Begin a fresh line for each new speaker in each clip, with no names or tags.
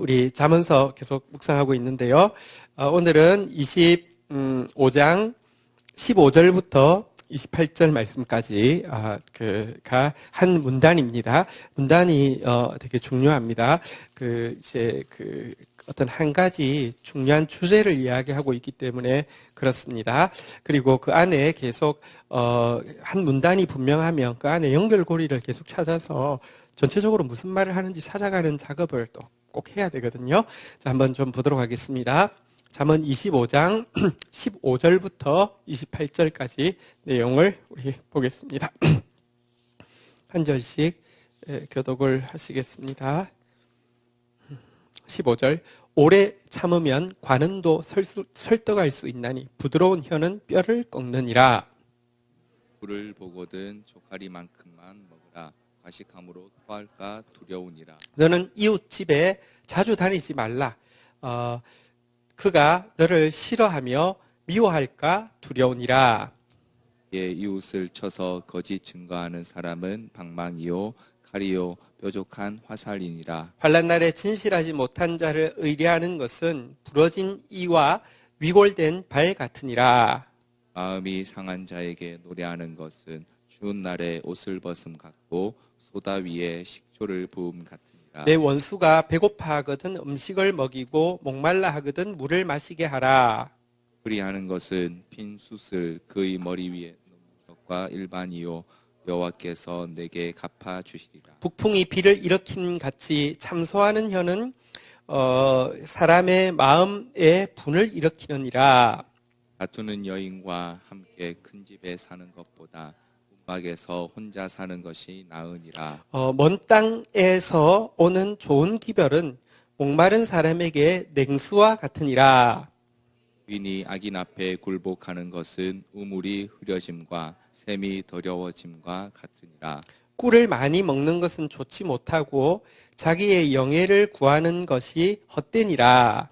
우리 잠언서 계속 묵상하고 있는데요. 오늘은 25장 15절부터 28절 말씀까지 가 한 문단입니다. 문단이 되게 중요합니다. 어떤 한 가지 중요한 주제를 이야기하고 있기 때문에 그렇습니다. 그리고 그 안에 계속 한 문단이 분명하면 그 안에 연결고리를 계속 찾아서 전체적으로 무슨 말을 하는지 찾아가는 작업을 또 꼭 해야 되거든요. 자, 한번 좀 보도록 하겠습니다. 잠언 25장 15절부터 28절까지 내용을 우리 보겠습니다. 한 절씩 교독을 하시겠습니다. 15절 오래 참으면 관은도 설득할 수 있나니 부드러운 혀는 뼈를 꺾느니라.
불을 보거든 조카리만큼만 먹으라. 과식함으로 토할까 두려우니라.
너는 이웃 집에 자주 다니지 말라. 그가 너를 싫어하며 미워할까 두려우니라.
이웃을 쳐서 거짓 증거하는 사람은 방망이요 칼이요 뾰족한 화살이니라.
환난 날에 진실하지 못한 자를 의뢰하는 것은 부러진 이와 위골된 발 같으니라.
마음이 상한 자에게 노래하는 것은 추운 날에 옷을 벗음 같고 소다 위에 식초를 부음 같으니라.
내 원수가 배고파하거든 음식을 먹이고 목말라 하거든 물을 마시게 하라.
그리하는 것은 핀 숯을 그의 머리 위에 놓는 것과 일반이요 여호와께서 내게 갚아 주시리라.
북풍이 비를 일으킨 같이 참소하는 혀는 사람의 마음에 분을 일으키느니라.
다투는 여인과 함께 큰 집에 사는 것보다 움막에서 혼자 사는 것이 나으니라.
먼 땅에서 오는 좋은 기별은 목마른 사람에게 냉수와 같으니라.
주인이 악인 앞에 굴복하는 것은 우물이 흐려짐과 샘이 더러워짐과 같으니라.
꿀을 많이 먹는 것은 좋지 못하고 자기의 영예를 구하는 것이 헛되니라.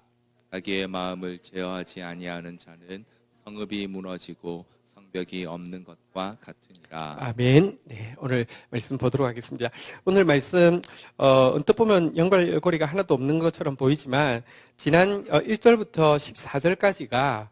자기의 마음을 제어하지 아니하는 자는 성읍이 무너지고 성벽이 없는 것과 같으니라.
아멘. 네, 오늘 말씀 보도록 하겠습니다. 오늘 말씀 언뜻 보면 연결고리가 하나도 없는 것처럼 보이지만 지난 1절부터 14절까지가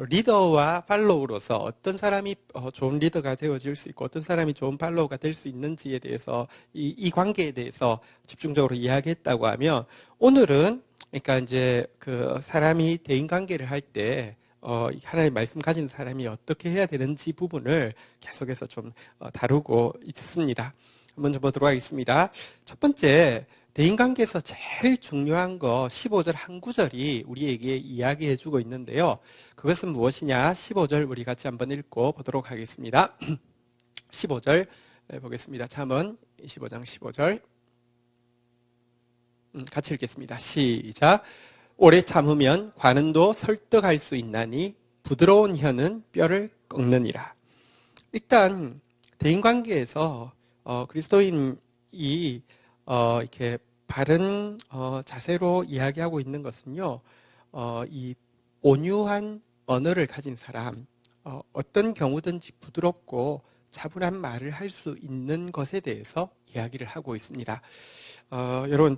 리더와 팔로우로서 어떤 사람이 좋은 리더가 되어질 수 있고 어떤 사람이 좋은 팔로우가 될 수 있는지에 대해서 이 관계에 대해서 집중적으로 이야기했다고 하면 오늘은 그러니까 이제 그 사람이 대인 관계를 할 때 하나님의 말씀 가진 사람이 어떻게 해야 되는지 부분을 계속해서 좀 다루고 있습니다. 한번 좀 보도록 하겠습니다. 첫 번째, 대인관계에서 제일 중요한 거 15절 한 구절이 우리에게 이야기해주고 있는데요. 그것은 무엇이냐? 15절 우리 같이 한번 읽고 보도록 하겠습니다. 15절 보겠습니다. 잠언 25장 15절 같이 읽겠습니다. 시작. 오래 참으면 관은도 설득할 수 있나니 부드러운 혀는 뼈를 꺾느니라. 일단 대인관계에서 그리스도인이 이렇게 바른 자세로 이야기하고 있는 것은요, 이 온유한 언어를 가진 사람, 어떤 경우든지 부드럽고 차분한 말을 할 수 있는 것에 대해서 이야기를 하고 있습니다. 여러분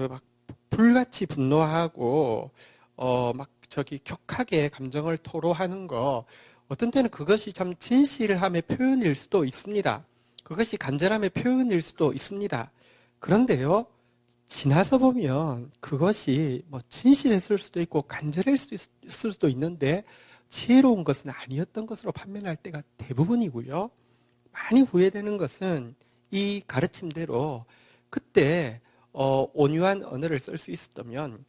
막 불같이 분노하고 격하게 감정을 토로하는 거 어떤 때는 그것이 참 진실함의 표현일 수도 있습니다. 그것이 간절함의 표현일 수도 있습니다. 그런데요, 지나서 보면 그것이 진실했을 수도 있고 간절했을 수도 있는데 지혜로운 것은 아니었던 것으로 판명할 때가 대부분이고요. 많이 후회되는 것은 이 가르침대로 그때 온유한 언어를 쓸 수 있었다면,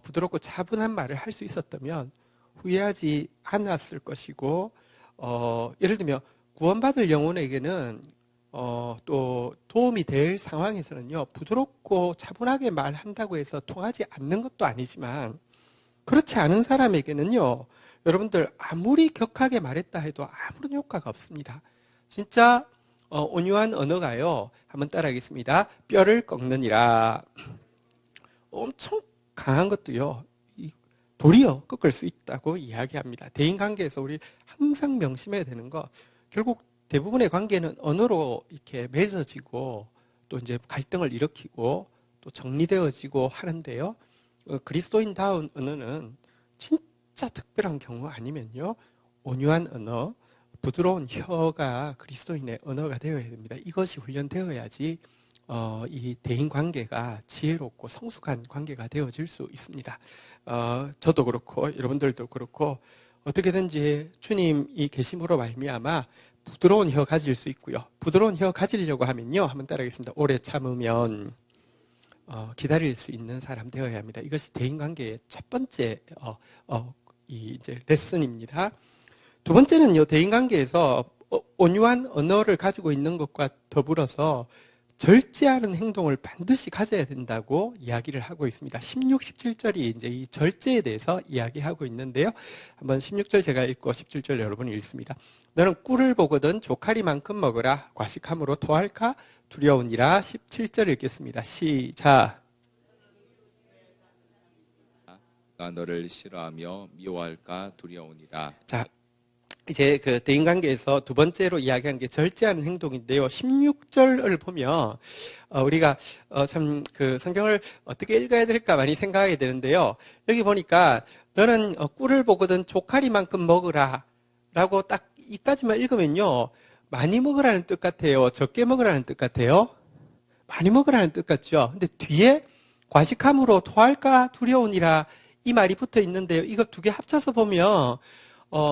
부드럽고 차분한 말을 할 수 있었다면 후회하지 않았을 것이고, 예를 들면 구원받을 영혼에게는 또 도움이 될 상황에서는요, 부드럽고 차분하게 말한다고 해서 통하지 않는 것도 아니지만, 그렇지 않은 사람에게는요, 여러분들 아무리 격하게 말했다 해도 아무런 효과가 없습니다. 진짜 온유한 언어가요, 한번 따라하겠습니다. 뼈를 꺾느니라. 엄청 강한 것도요, 도리어 꺾을 수 있다고 이야기합니다. 대인관계에서 우리 항상 명심해야 되는 거, 결국 대부분의 관계는 언어로 이렇게 맺어지고 또 이제 갈등을 일으키고 또 정리되어지고 하는데요. 그리스도인다운 언어는 진짜 특별한 경우 아니면요, 온유한 언어, 부드러운 혀가 그리스도인의 언어가 되어야 됩니다. 이것이 훈련되어야지 이 대인 관계가 지혜롭고 성숙한 관계가 되어질 수 있습니다. 저도 그렇고 여러분들도 그렇고 어떻게든지 주님이 계심으로 말미암아 부드러운 혀 가질 수 있고요. 부드러운 혀 가지려고 하면요, 한번 따라하겠습니다. 오래 참으면 기다릴 수 있는 사람 되어야 합니다. 이것이 대인관계의 첫 번째 이제 레슨입니다. 두 번째는요, 대인관계에서 온유한 언어를 가지고 있는 것과 더불어서 절제하는 행동을 반드시 가져야 된다고 이야기를 하고 있습니다. 16, 17절이 이제 이 절제에 대해서 이야기하고 있는데요. 한번 16절 제가 읽고 17절 여러분이 읽습니다. 너는 꿀을 보거든 조카리만큼 먹으라. 과식함으로 토할까 두려우니라. 17절 읽겠습니다. 시작.
나 너를 싫어하며 미워할까 두려우니라.
자, 이제 그 대인관계에서 두 번째로 이야기하는 게 절제하는 행동인데요. 16절을 보면 우리가 참 그 성경을 어떻게 읽어야 될까 많이 생각하게 되는데요. 여기 보니까 너는 꿀을 보거든 조카리만큼 먹으라 라고 딱 이까지만 읽으면요, 많이 먹으라는 뜻 같아요, 적게 먹으라는 뜻 같아요? 많이 먹으라는 뜻 같죠? 근데 뒤에 과식함으로 토할까 두려우니라 이 말이 붙어 있는데요. 이거 두 개 합쳐서 보면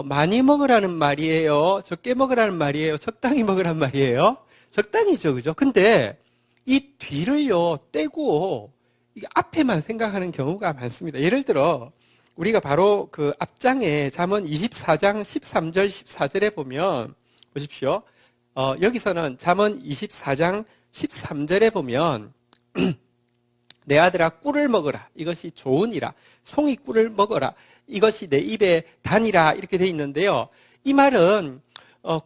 많이 먹으라는 말이에요, 적게 먹으라는 말이에요, 적당히 먹으라는 말이에요? 적당히죠, 그죠? 근데 이 뒤를요 떼고 이 앞에만 생각하는 경우가 많습니다. 예를 들어 우리가 바로 그 앞장에 잠언 24장 13절 14절에 보면 보십시오. 여기서는 잠언 24장 13절에 보면 내 아들아 꿀을 먹어라, 이것이 좋으니라. 송이 꿀을 먹어라, 이것이 내 입에 다니라, 이렇게 돼 있는데요. 이 말은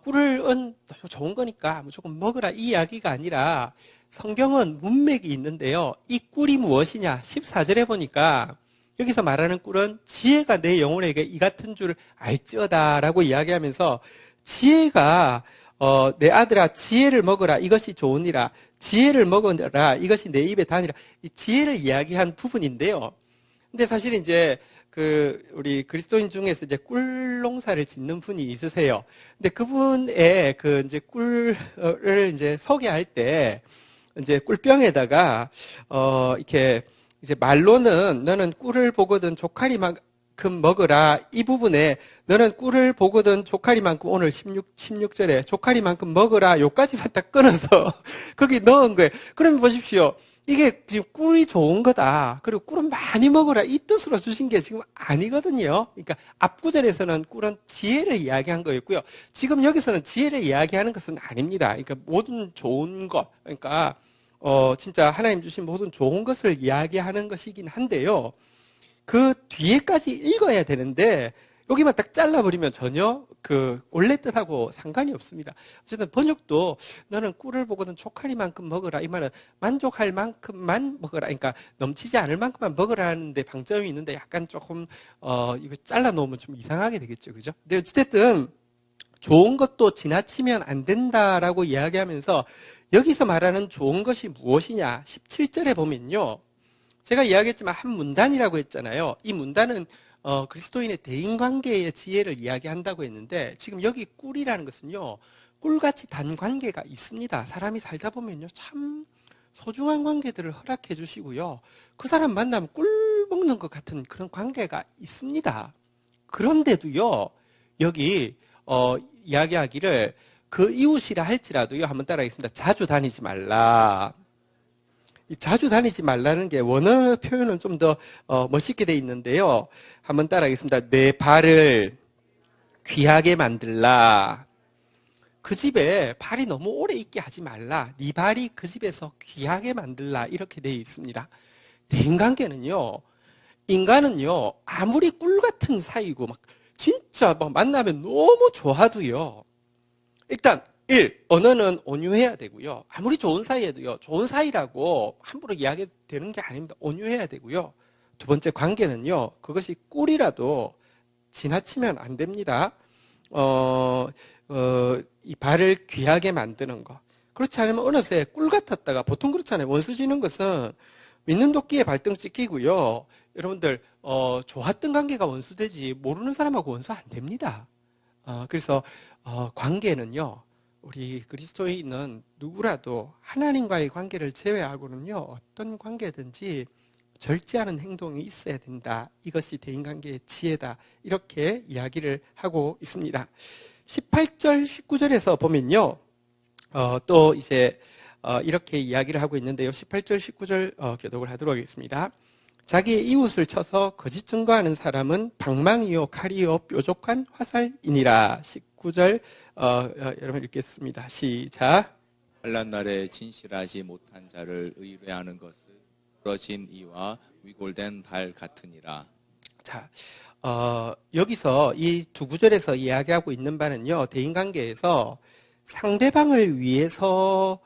꿀은 너무 좋은 거니까 무조건 먹으라 이 이야기가 아니라 성경은 문맥이 있는데요. 이 꿀이 무엇이냐? 14절에 보니까 여기서 말하는 꿀은 지혜가 내 영혼에게 이 같은 줄 알지어다라고 이야기하면서 지혜가 내 아들아 지혜를 먹어라, 이것이 좋으니라. 지혜를 먹어라, 이것이 내 입에 다니라. 이 지혜를 이야기한 부분인데요. 근데 사실 이제 우리 그리스도인 중에서 이제 꿀 농사를 짓는 분이 있으세요. 근데 그분의 이제 꿀을 이제 소개할 때 이제 꿀병에다가 이렇게 이제 말로는 너는 꿀을 보거든 조카리만큼 먹으라, 이 부분에 너는 꿀을 보거든 조카리만큼, 오늘 16절에 조카리만큼 먹으라 요까지만 딱 끊어서 거기 넣은 거예요. 그러면 보십시오. 이게 지금 꿀이 좋은 거다, 그리고 꿀은 많이 먹어라, 이 뜻으로 주신 게 지금 아니거든요. 그러니까 앞구절에서는 꿀은 지혜를 이야기한 거였고요. 지금 여기서는 지혜를 이야기하는 것은 아닙니다. 그러니까 모든 좋은 것, 그러니까 진짜 하나님 주신 모든 좋은 것을 이야기하는 것이긴 한데요. 그 뒤에까지 읽어야 되는데 여기만 딱 잘라버리면 전혀 원래 뜻하고 상관이 없습니다. 어쨌든 번역도 너는 꿀을 보거든 조카리만큼 먹으라, 이 말은 만족할 만큼만 먹으라, 그러니까 넘치지 않을 만큼만 먹으라는 데 방점이 있는데 약간 조금 이거 잘라놓으면 좀 이상하게 되겠죠, 그죠? 근데 어쨌든 좋은 것도 지나치면 안 된다라고 이야기하면서 여기서 말하는 좋은 것이 무엇이냐? 17절에 보면요, 제가 이야기했지만 한 문단이라고 했잖아요. 이 문단은 그리스도인의 대인관계의 지혜를 이야기한다고 했는데, 지금 여기 꿀이라는 것은요, 꿀같이 단 관계가 있습니다. 사람이 살다 보면요, 참 소중한 관계들을 허락해 주시고요, 그 사람 만나면 꿀 먹는 것 같은 그런 관계가 있습니다. 그런데도요, 여기 이야기하기를 그 이웃이라 할지라도요, 한번 따라하겠습니다. 자주 다니지 말라. 이 자주 다니지 말라는 게 원어 표현은 좀 더 멋있게 돼 있는데요. 한번 따라하겠습니다. 내 발을 귀하게 만들라. 그 집에 발이 너무 오래 있게 하지 말라. 네 발이 그 집에서 귀하게 만들라. 이렇게 돼 있습니다. 대인관계는요, 인간은요, 아무리 꿀 같은 사이고 막 진짜 막 만나면 너무 좋아도요, 일단 언어는 온유해야 되고요. 아무리 좋은 사이에도요, 좋은 사이라고 함부로 이야기되는 게 아닙니다. 온유해야 되고요. 두 번째, 관계는요, 그것이 꿀이라도 지나치면 안 됩니다. 이 발을 귀하게 만드는 거. 그렇지 않으면 어느새 꿀 같았다가, 보통 그렇잖아요. 원수 지는 것은 믿는 도끼에 발등 찍히고요. 여러분들 좋았던 관계가 원수되지 모르는 사람하고 원수 안 됩니다. 그래서 관계는요. 우리 그리스도인은 누구라도 하나님과의 관계를 제외하고는요. 어떤 관계든지 절제하는 행동이 있어야 된다. 이것이 대인관계의 지혜다. 이렇게 이야기를 하고 있습니다. 18절, 19절에서 보면요. 또 이제 이렇게 이야기를 하고 있는데요. 18절, 19절 교독을 하도록 하겠습니다. 자기의 이웃을 쳐서 거짓 증거하는 사람은 방망이요 칼이요 뾰족한 화살이니라. 19절 여러분 읽겠습니다. 시작.
환난 날에 진실하지 못한 자를 의뢰하는 것은 부러진 이와 위골된 발 같으니라.
자, 여기서 이 두 구절에서 이야기하고 있는 바는요. 대인관계에서 상대방을 위해서도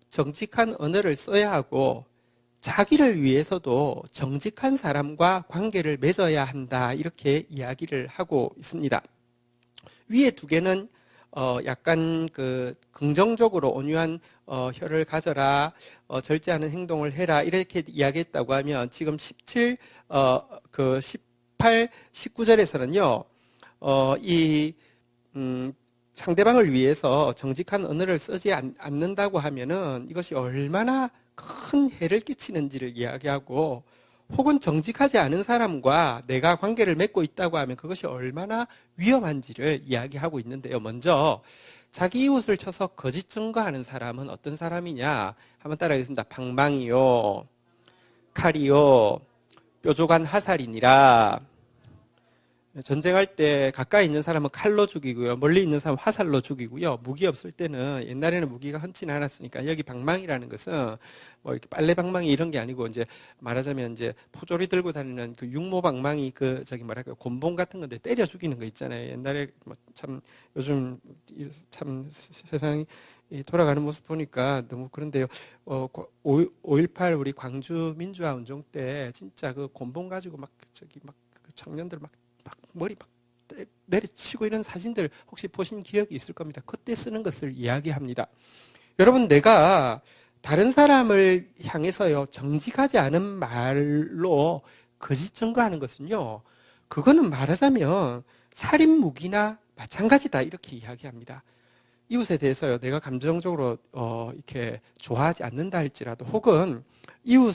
정직한 언어를 써야 하고 자기를 위해서도 정직한 사람과 관계를 맺어야 한다. 이렇게 이야기를 하고 있습니다. 위에 두 개는 약간 그 긍정적으로 온유한 혀를 가져라, 절제하는 행동을 해라 이렇게 이야기했다고 하면 지금 18, 19절에서는요. 상대방을 위해서 정직한 언어를 쓰지 않는다고 하면은 이것이 얼마나 큰 해를 끼치는지를 이야기하고 혹은 정직하지 않은 사람과 내가 관계를 맺고 있다고 하면 그것이 얼마나 위험한지를 이야기하고 있는데요. 먼저 자기 이웃을 쳐서 거짓 증거하는 사람은 어떤 사람이냐? 한번 따라하겠습니다. 방망이요, 칼이요, 뾰족한 화살이니라. 전쟁할 때 가까이 있는 사람은 칼로 죽이고요. 멀리 있는 사람은 화살로 죽이고요. 무기 없을 때는 옛날에는 무기가 흔치는 않았으니까 여기 방망이라는 것은 뭐 이렇게 빨래 방망이 이런 게 아니고 이제 말하자면 이제 포조리 들고 다니는 그 육모 방망이 그 저기 뭐랄까 곤봉 같은 건데 때려 죽이는 거 있잖아요. 옛날에 뭐 참 요즘 참 세상이 돌아가는 모습 보니까 너무 그런데요. 5.18 우리 광주 민주화 운동 때 진짜 그 곤봉 가지고 막 저기 막 청년들 막 머리 막 내리치고 이런 사진들 혹시 보신 기억이 있을 겁니다. 그때 쓰는 것을 이야기합니다. 여러분 내가 다른 사람을 향해서요 정직하지 않은 말로 거짓 증거하는 것은요 그거는 말하자면 살인 무기나 마찬가지다 이렇게 이야기합니다. 이웃에 대해서요 내가 감정적으로 이렇게 좋아하지 않는다 할지라도 혹은 이웃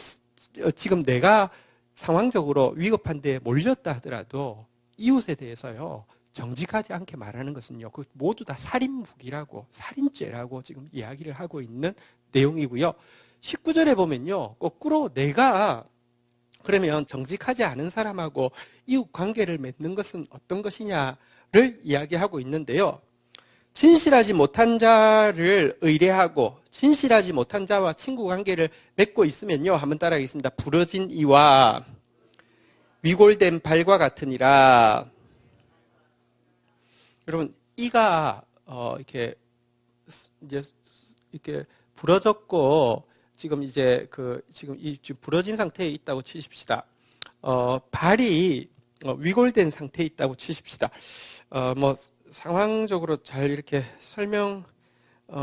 지금 내가 상황적으로 위급한 데에 몰렸다 하더라도 이웃에 대해서요 정직하지 않게 말하는 것은요 그 모두 다 살인 무기라고 살인죄라고 지금 이야기를 하고 있는 내용이고요. 19절에 보면요 거꾸로 내가 그러면 정직하지 않은 사람하고 이웃 관계를 맺는 것은 어떤 것이냐를 이야기하고 있는데요. 진실하지 못한 자를 의뢰하고 진실하지 못한 자와 친구 관계를 맺고 있으면요 한번 따라하겠습니다. 부러진 이와 위골된 발과 같으니라. 여러분 이가 이렇게 이제 이렇게 부러졌고 지금 이제 지금 부러진 상태에 있다고 치십시다. 발이 위골된 상태에 있다고 치십시다. 뭐 상황적으로 잘 이렇게 설명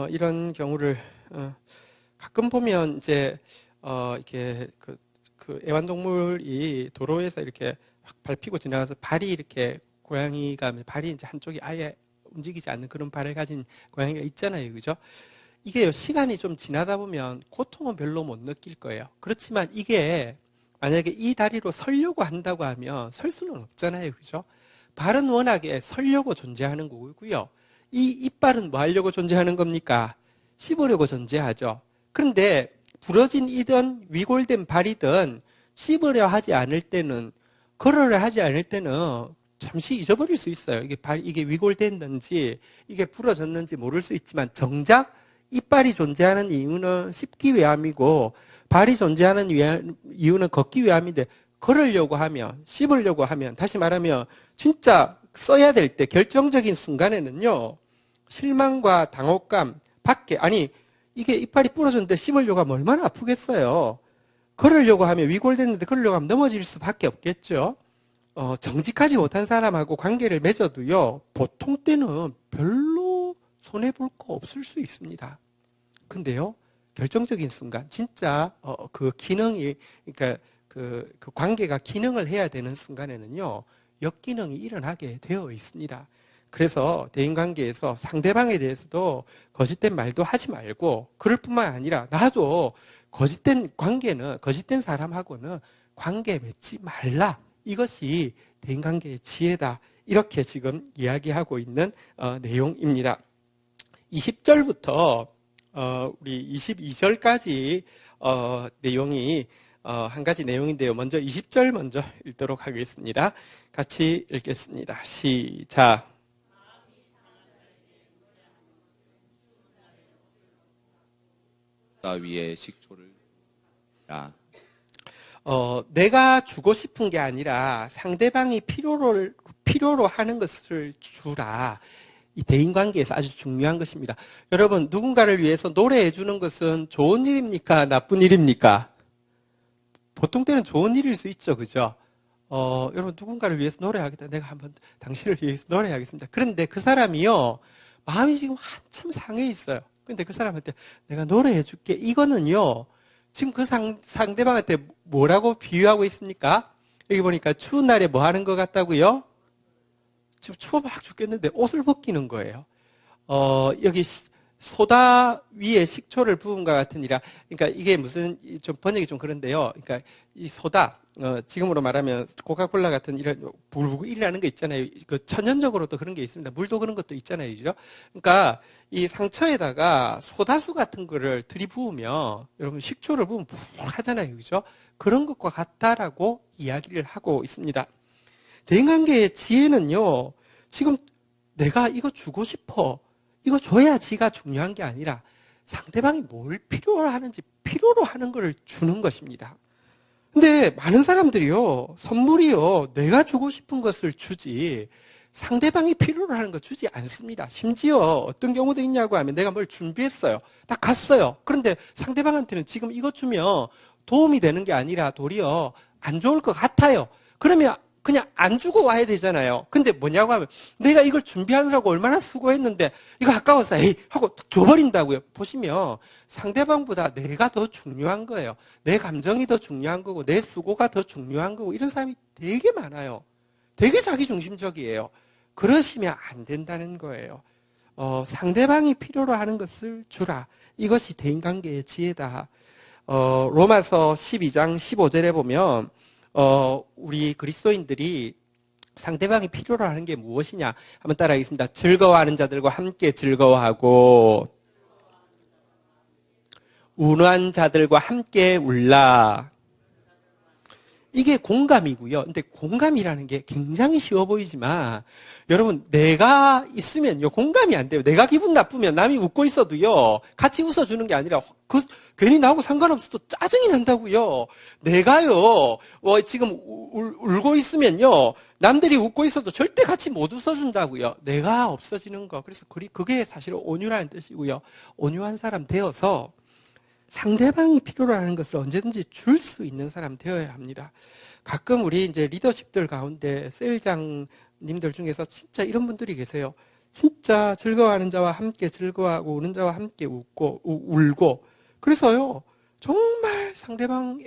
이런 경우를 가끔 보면 이제 이렇게 그 애완동물이 도로에서 이렇게 밟히고 지나가서 발이 이렇게 고양이가 발이 이제 한쪽이 아예 움직이지 않는 그런 발을 가진 고양이가 있잖아요, 그죠? 이게 시간이 좀 지나다 보면 고통은 별로 못 느낄 거예요. 그렇지만 이게 만약에 이 다리로 서려고 한다고 하면 설 수는 없잖아요, 그죠? 발은 워낙에 서려고 존재하는 거고요. 이 이빨은 뭐 하려고 존재하는 겁니까? 씹으려고 존재하죠. 그런데 부러진 이든 위골된 발이든 씹으려 하지 않을 때는 걸으려 하지 않을 때는 잠시 잊어버릴 수 있어요. 이게 위골됐는지 이게 부러졌는지 모를 수 있지만 정작 이빨이 존재하는 이유는 씹기 위함이고 발이 존재하는 이유는 걷기 위함인데 걸으려고 하면 씹으려고 하면 다시 말하면 진짜 써야 될 때 결정적인 순간에는요 실망과 당혹감 밖에 아니 이게 이빨이 부러졌는데 씹으려고 하면 얼마나 아프겠어요. 걸으려고 하면 위골됐는데 걸으려고 하면 넘어질 수밖에 없겠죠. 정직하지 못한 사람하고 관계를 맺어도요 보통 때는 별로 손해볼 거 없을 수 있습니다. 근데요 결정적인 순간, 진짜 그 기능이, 그러니까 그 관계가 기능을 해야 되는 순간에는요, 역기능이 일어나게 되어 있습니다. 그래서 대인관계에서 상대방에 대해서도 거짓된 말도 하지 말고, 그럴 뿐만 아니라 나도 거짓된 관계는, 거짓된 사람하고는 관계 맺지 말라. 이것이 대인관계의 지혜다. 이렇게 지금 이야기하고 있는 내용입니다. 20절부터 우리 22절까지 내용이 한 가지 내용인데요. 먼저 20절 먼저 읽도록 하겠습니다. 같이 읽겠습니다. 시작.
나 위에 식초를 라.
내가 주고 싶은 게 아니라 상대방이 필요로 하는 것을 주라. 이 대인관계에서 아주 중요한 것입니다. 여러분, 누군가를 위해서 노래해 주는 것은 좋은 일입니까? 나쁜 일입니까? 보통 때는 좋은 일일 수 있죠. 그죠? 여러분, 누군가를 위해서 노래하겠다. 내가 한번 당신을 위해서 노래하겠습니다. 그런데 그 사람이요, 마음이 지금 한참 상해 있어요. 근데 그 사람한테 내가 노래해 줄게. 이거는요, 지금 그 상대방한테 뭐라고 비유하고 있습니까? 여기 보니까 추운 날에 뭐 하는 것 같다고요? 지금 추워 막 죽겠는데 옷을 벗기는 거예요. 여기 소다 위에 식초를 부은과 같으니라. 그러니까 이게 무슨 좀 번역이 좀 그런데요. 그러니까 이 소다, 지금으로 말하면 코카콜라 같은 이런 불고 일이라는 거 있잖아요. 그 천연적으로도 그런 게 있습니다. 물도 그런 것도 있잖아요. 그죠? 그러니까 이 상처에다가 소다수 같은 거를 들이부으면 여러분 식초를 부으면 푹 하잖아요. 그죠? 그런 것과 같다라고 이야기를 하고 있습니다. 대인관계의 지혜는요, 지금 내가 이거 주고 싶어. 이거 줘야지가 중요한 게 아니라 상대방이 뭘 필요로 하는지 필요로 하는 걸 주는 것입니다. 근데 많은 사람들이요, 선물이요, 내가 주고 싶은 것을 주지 상대방이 필요로 하는 거 주지 않습니다. 심지어 어떤 경우도 있냐고 하면 내가 뭘 준비했어요. 딱 갔어요. 그런데 상대방한테는 지금 이것 주면 도움이 되는 게 아니라 도리어 안 좋을 것 같아요. 그러면 그냥 안 주고 와야 되잖아요. 근데 뭐냐고 하면 내가 이걸 준비하느라고 얼마나 수고했는데 이거 아까워서 에이 하고 줘버린다고요. 보시면 상대방보다 내가 더 중요한 거예요. 내 감정이 더 중요한 거고 내 수고가 더 중요한 거고 이런 사람이 되게 많아요. 되게 자기중심적이에요. 그러시면 안 된다는 거예요. 상대방이 필요로 하는 것을 주라. 이것이 대인관계의 지혜다. 로마서 12장 15절에 보면 우리 그리스도인들이 상대방이 필요로 하는 게 무엇이냐 한번 따라하겠습니다. 즐거워하는 자들과 함께 즐거워하고 운한 자들과 함께 울라. 이게 공감이고요. 근데 공감이라는 게 굉장히 쉬워 보이지만 여러분 내가 있으면요 공감이 안 돼요. 내가 기분 나쁘면 남이 웃고 있어도요 같이 웃어주는 게 아니라 괜히 나하고 상관없어도 짜증이 난다고요. 내가요 지금 울고 있으면요 남들이 웃고 있어도 절대 같이 못 웃어준다고요. 내가 없어지는 거. 그래서 그게 사실 온유라는 뜻이고요. 온유한 사람 되어서 상대방이 필요로 하는 것을 언제든지 줄 수 있는 사람 되어야 합니다. 가끔 우리 이제 리더십들 가운데 셀장님들 중에서 진짜 이런 분들이 계세요. 진짜 즐거워하는 자와 함께 즐거워하고 우는 자와 함께 울고 그래서요 정말 상대방이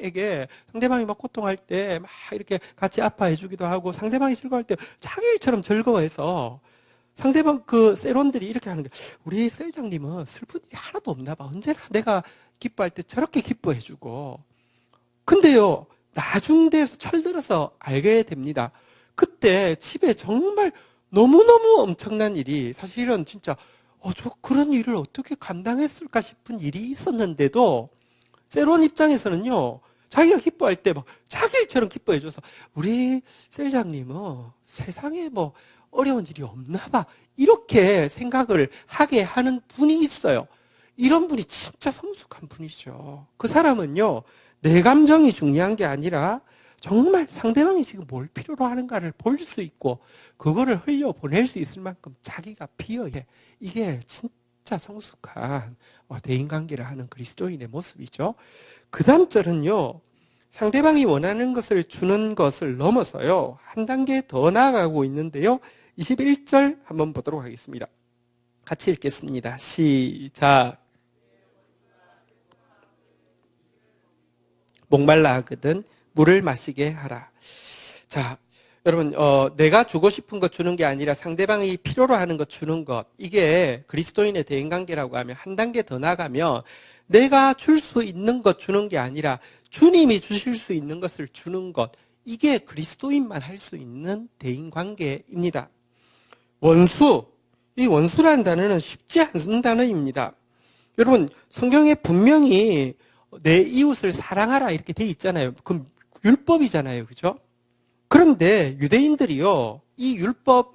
막 고통할 때 막 이렇게 같이 아파해 주기도 하고 상대방이 즐거워할 때 자기 일처럼 즐거워해서 상대방 그 셀원들이 이렇게 하는 게 우리 셀장님은 슬픈 일이 하나도 없나 봐. 언제나 내가 기뻐할 때 저렇게 기뻐해주고. 근데요, 나중 돼서 철들어서 알게 됩니다. 그때 집에 정말 너무너무 엄청난 일이 사실은 진짜 저 그런 일을 어떻게 감당했을까 싶은 일이 있었는데도 세론 입장에서는요, 자기가 기뻐할 때 막 자기 일처럼 기뻐해줘서 우리 셀장님은 세상에 뭐 어려운 일이 없나 봐. 이렇게 생각을 하게 하는 분이 있어요. 이런 분이 진짜 성숙한 분이죠. 그 사람은요, 내 감정이 중요한 게 아니라 정말 상대방이 지금 뭘 필요로 하는가를 볼 수 있고 그거를 흘려보낼 수 있을 만큼 자기가 비어해. 이게 진짜 성숙한 대인관계를 하는 그리스도인의 모습이죠. 그 다음 절은요, 상대방이 원하는 것을 주는 것을 넘어서요, 한 단계 더 나아가고 있는데요. 21절 한번 보도록 하겠습니다. 같이 읽겠습니다. 시작. 목말라 하거든 물을 마시게 하라. 자, 여러분, 내가 주고 싶은 것 주는 게 아니라 상대방이 필요로 하는 것 주는 것, 이게 그리스도인의 대인관계라고 하면 한 단계 더 나가면 내가 줄 수 있는 것 주는 게 아니라 주님이 주실 수 있는 것을 주는 것, 이게 그리스도인만 할 수 있는 대인관계입니다. 원수, 이 원수라는 단어는 쉽지 않은 단어입니다. 여러분, 성경에 분명히 내 이웃을 사랑하라 이렇게 돼 있잖아요. 그럼 율법이잖아요. 그죠? 그런데 유대인들이요, 이 율법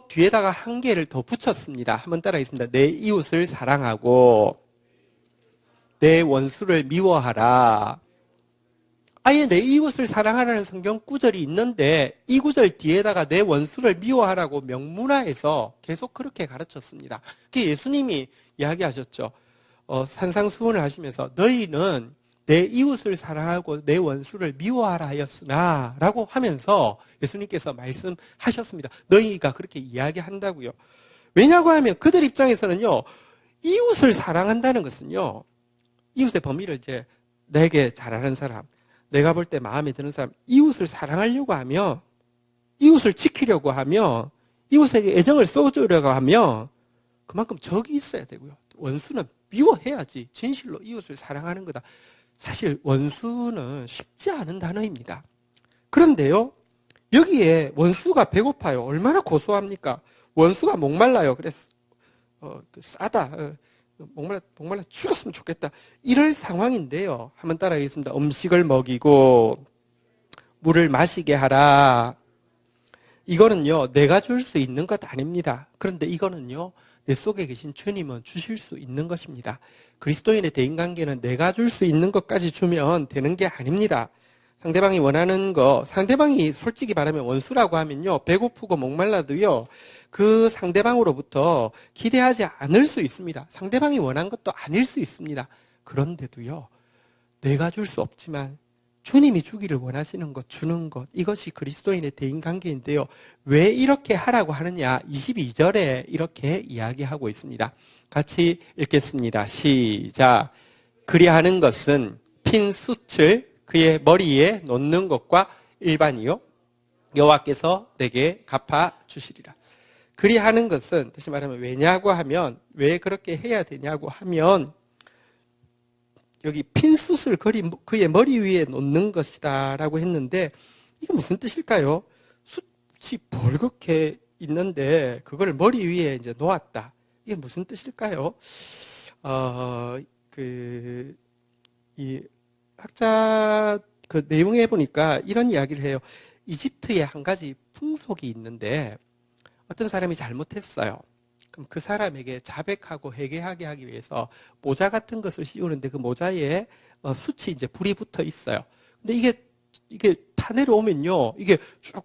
뒤에다가 한 개를 더 붙였습니다. 한번 따라하겠습니다. 내 이웃을 사랑하고 내 원수를 미워하라. 아예 내 이웃을 사랑하라는 성경 구절이 있는데 이 구절 뒤에다가 내 원수를 미워하라고 명문화해서 계속 그렇게 가르쳤습니다. 그게 예수님이 이야기하셨죠. 산상수훈을 하시면서 너희는 내 이웃을 사랑하고 내 원수를 미워하라 하였으나 라고 하면서 예수님께서 말씀하셨습니다. 너희가 그렇게 이야기한다고요. 왜냐고 하면 그들 입장에서는요, 이웃을 사랑한다는 것은요, 이웃의 범위를 이제 내게 잘하는 사람, 내가 볼 때 마음에 드는 사람, 이웃을 사랑하려고 하면, 이웃을 지키려고 하면, 이웃에게 애정을 쏘주려고 하면 그만큼 적이 있어야 되고요. 원수는 미워해야지 진실로 이웃을 사랑하는 거다. 사실 원수는 쉽지 않은 단어입니다. 그런데요, 여기에 원수가 배고파요. 얼마나 고소합니까? 원수가 목말라요. 그래서 싸다. 목말라 죽었으면 좋겠다. 이럴 상황인데요. 한번 따라하겠습니다. 음식을 먹이고 물을 마시게 하라. 이거는요, 내가 줄 수 있는 것 아닙니다. 그런데 이거는요, 내 속에 계신 주님은 주실 수 있는 것입니다. 그리스도인의 대인관계는 내가 줄 수 있는 것까지 주면 되는 게 아닙니다. 상대방이 원하는 거, 상대방이 솔직히 말하면 원수라고 하면요, 배고프고 목말라도요, 그 상대방으로부터 기대하지 않을 수 있습니다. 상대방이 원한 것도 아닐 수 있습니다. 그런데도요, 내가 줄 수 없지만 주님이 주기를 원하시는 것, 주는 것, 이것이 그리스도인의 대인관계인데요. 왜 이렇게 하라고 하느냐? 22절에 이렇게 이야기하고 있습니다. 같이 읽겠습니다. 시작. 그리하는 것은 핀 숯을 그의 머리에 놓는 것과 일반이요, 여호와께서 내게 갚아 주시리라. 그리하는 것은, 다시 말하면 왜냐고 하면, 왜 그렇게 해야 되냐고 하면, 여기 핀숯을 그의 머리 위에 놓는 것이다 라고 했는데, 이게 무슨 뜻일까요? 숯이 벌겋게 있는데 그걸 머리 위에 이제 놓았다. 이게 무슨 뜻일까요? 이 학자 그 내용에 보니까 이런 이야기를 해요. 이집트에 한 가지 풍속이 있는데 어떤 사람이 잘못했어요. 그럼 그 사람에게 자백하고 회개하게 하기 위해서 모자 같은 것을 씌우는데 그 모자에 숯이 이제 불이 붙어 있어요. 근데 이게 타 내려오면요, 이게 쭉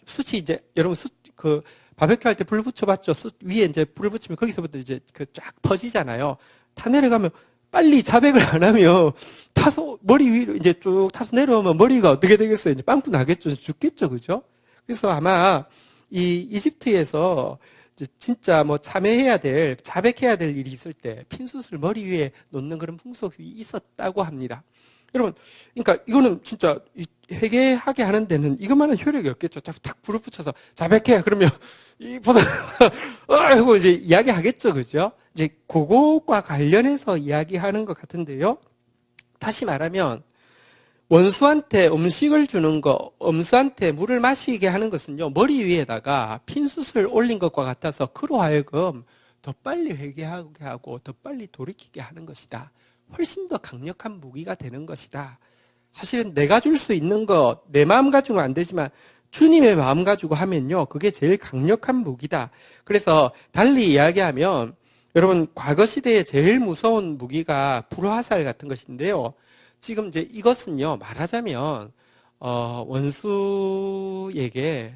숯이 이제 여러분 그 바베큐 할 때 불 붙여봤죠? 숯 위에 이제 불을 붙이면 거기서부터 이제 그 쫙 퍼지잖아요. 타 내려가면 빨리 자백을 안 하면 타서 머리 위로 이제 쭉 타서 내려오면 머리가 어떻게 되겠어요? 이제 빵꾸 나겠죠? 죽겠죠? 그죠? 그래서 아마 이 이집트에서 진짜 뭐 자백해야 될 일이 있을 때 핀숯을 머리 위에 놓는 그런 풍속이 있었다고 합니다. 여러분, 그러니까 이거는 진짜 회개하게 하는 데는 이것만은 효력이 없겠죠. 탁 불을 붙여서 자백해. 그러면 이보다 하고 이제 이야기하겠죠, 그죠? 이제 그거과 관련해서 이야기하는 것 같은데요. 다시 말하면 원수한테 음식을 주는 거, 원수한테 물을 마시게 하는 것은요, 머리 위에다가 핀숯을 올린 것과 같아서 그로 하여금 더 빨리 회개하게 하고 더 빨리 돌이키게 하는 것이다. 훨씬 더 강력한 무기가 되는 것이다. 사실은 내가 줄 수 있는 것, 내 마음 가지고는 안 되지만 주님의 마음 가지고 하면요, 그게 제일 강력한 무기다. 그래서 달리 이야기하면 여러분, 과거 시대에 제일 무서운 무기가 불화살 같은 것인데요. 지금 이제 이것은요, 말하자면 원수에게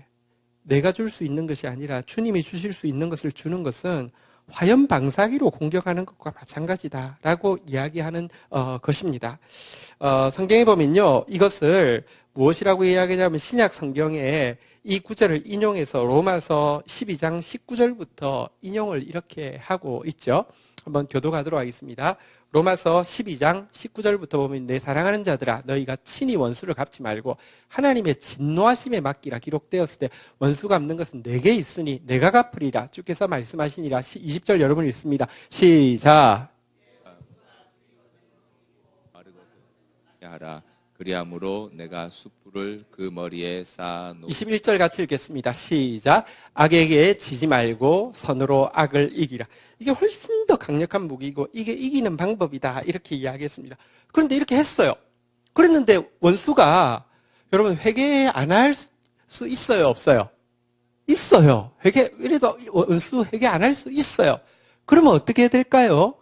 내가 줄 수 있는 것이 아니라 주님이 주실 수 있는 것을 주는 것은 화염 방사기로 공격하는 것과 마찬가지다라고 이야기하는 것입니다. 성경에 보면요, 이것을 무엇이라고 이야기하냐면 신약 성경에 이 구절을 인용해서 로마서 12장 19절부터 인용을 이렇게 하고 있죠. 한번 교독하도록 하겠습니다. 로마서 12장 19절부터 보면 내 사랑하는 자들아 너희가 친히 원수를 갚지 말고 하나님의 진노하심에 맡기라 기록되었을 때 원수 갚는 것은 내게 있으니 내가 갚으리라 주께서 말씀하시니라. 20절 여러분 읽습니다. 시작.
하라. 그리함으로 내가 숯불을 그 머리에 쌓아놓으리라.
21절 같이 읽겠습니다. 시작. 악에게 지지 말고 선으로 악을 이기라. 이게 훨씬 더 강력한 무기고 이게 이기는 방법이다 이렇게 이야기했습니다. 그런데 이렇게 했어요. 그랬는데 원수가 여러분 회개 안 할 수 있어요 없어요? 있어요. 이래도 원수 회개 안 할 수 있어요. 그러면 어떻게 해야 될까요?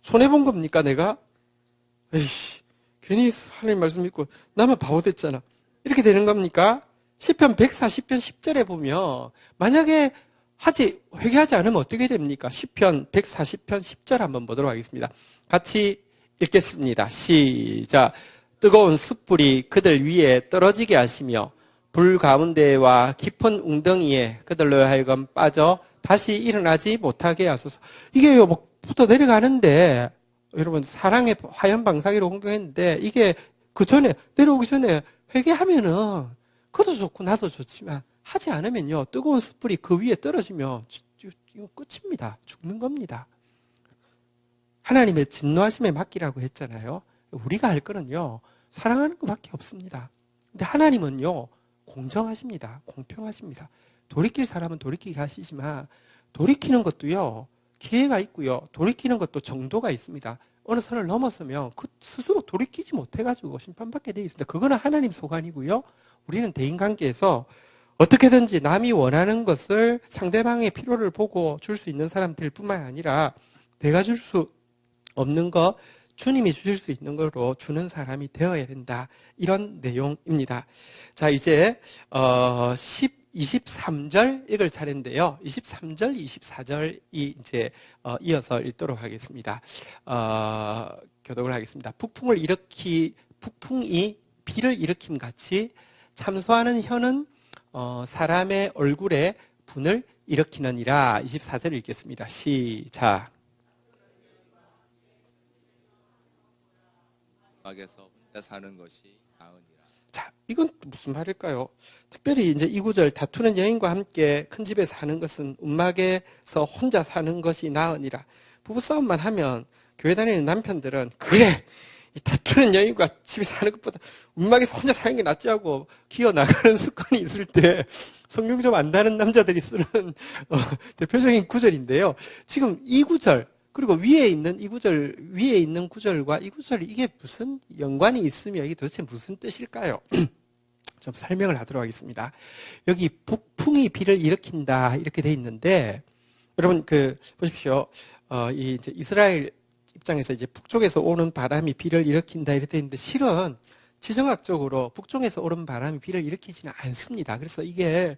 손해본 겁니까 내가? 에이씨 괜히 하나님 말씀 믿고 나만 바보 됐잖아. 이렇게 되는 겁니까? 시편 140편 10절에 보면 만약에 회개하지 않으면 어떻게 됩니까? 시편 140편 10절 한번 보도록 하겠습니다. 같이 읽겠습니다. 시작. 뜨거운 숯불이 그들 위에 떨어지게 하시며 불 가운데와 깊은 웅덩이에 그들로 하여금 빠져 다시 일어나지 못하게 하소서. 이게요, 목부터 내려가는데 여러분 사랑의 화염 방사기로 공격했는데 이게 그 전에 내려오기 전에 회개하면은 그도 좋고 나도 좋지만 하지 않으면요 뜨거운 숯불이 그 위에 떨어지면 이거 끝입니다. 죽는 겁니다. 하나님의 진노하심에 맡기라고 했잖아요. 우리가 할 거는요 사랑하는 것밖에 없습니다. 근데 하나님은요 공정하십니다. 공평하십니다. 돌이킬 사람은 돌이키게 하시지만 돌이키는 것도요 기회가 있고요. 돌이키는 것도 정도가 있습니다. 어느 선을 넘었으면 그 스스로 돌이키지 못해가지고 심판받게 되어 있습니다. 그거는 하나님 소관이고요. 우리는 대인관계에서 어떻게든지 남이 원하는 것을 상대방의 필요를 보고 줄 수 있는 사람 될 뿐만 아니라 내가 줄 수 없는 거 주님이 주실 수 있는 거로 주는 사람이 되어야 된다. 이런 내용입니다. 자, 이제 23절 읽을 차례인데요. 23절, 24절이 이제 이어서 읽도록 하겠습니다. 교독을 하겠습니다. 북풍이 비를 일으킴 같이 참소하는 혀는 사람의 얼굴에 분을 일으키느니라. 24절 읽겠습니다. 시작.
음악에서 혼자 사는 것이 나으니라.
자, 이건 또 무슨 말일까요? 특별히 이제 이 구절 다투는 여인과 함께 큰 집에 사는 것은 움막에서 혼자 사는 것이 나으니라. 부부싸움만 하면 교회 다니는 남편들은 그래 이 다투는 여인과 집에 사는 것보다 움막에서 혼자 사는 게 낫지 하고 기어 나가는 습관이 있을 때 성경 좀 안다는 남자들이 쓰는 대표적인 구절인데요. 지금 이 구절 그리고 위에 있는 구절과 이 구절이 이게 무슨 연관이 있으며 이게 도대체 무슨 뜻일까요? 좀 설명을 하도록 하겠습니다. 여기 북풍이 비를 일으킨다 이렇게 돼 있는데 여러분 보십시오. 이제 이스라엘 입장에서 이제 북쪽에서 오는 바람이 비를 일으킨다 이렇게 돼 있는데 실은 지정학적으로 북쪽에서 오는 바람이 비를 일으키지는 않습니다. 그래서 이게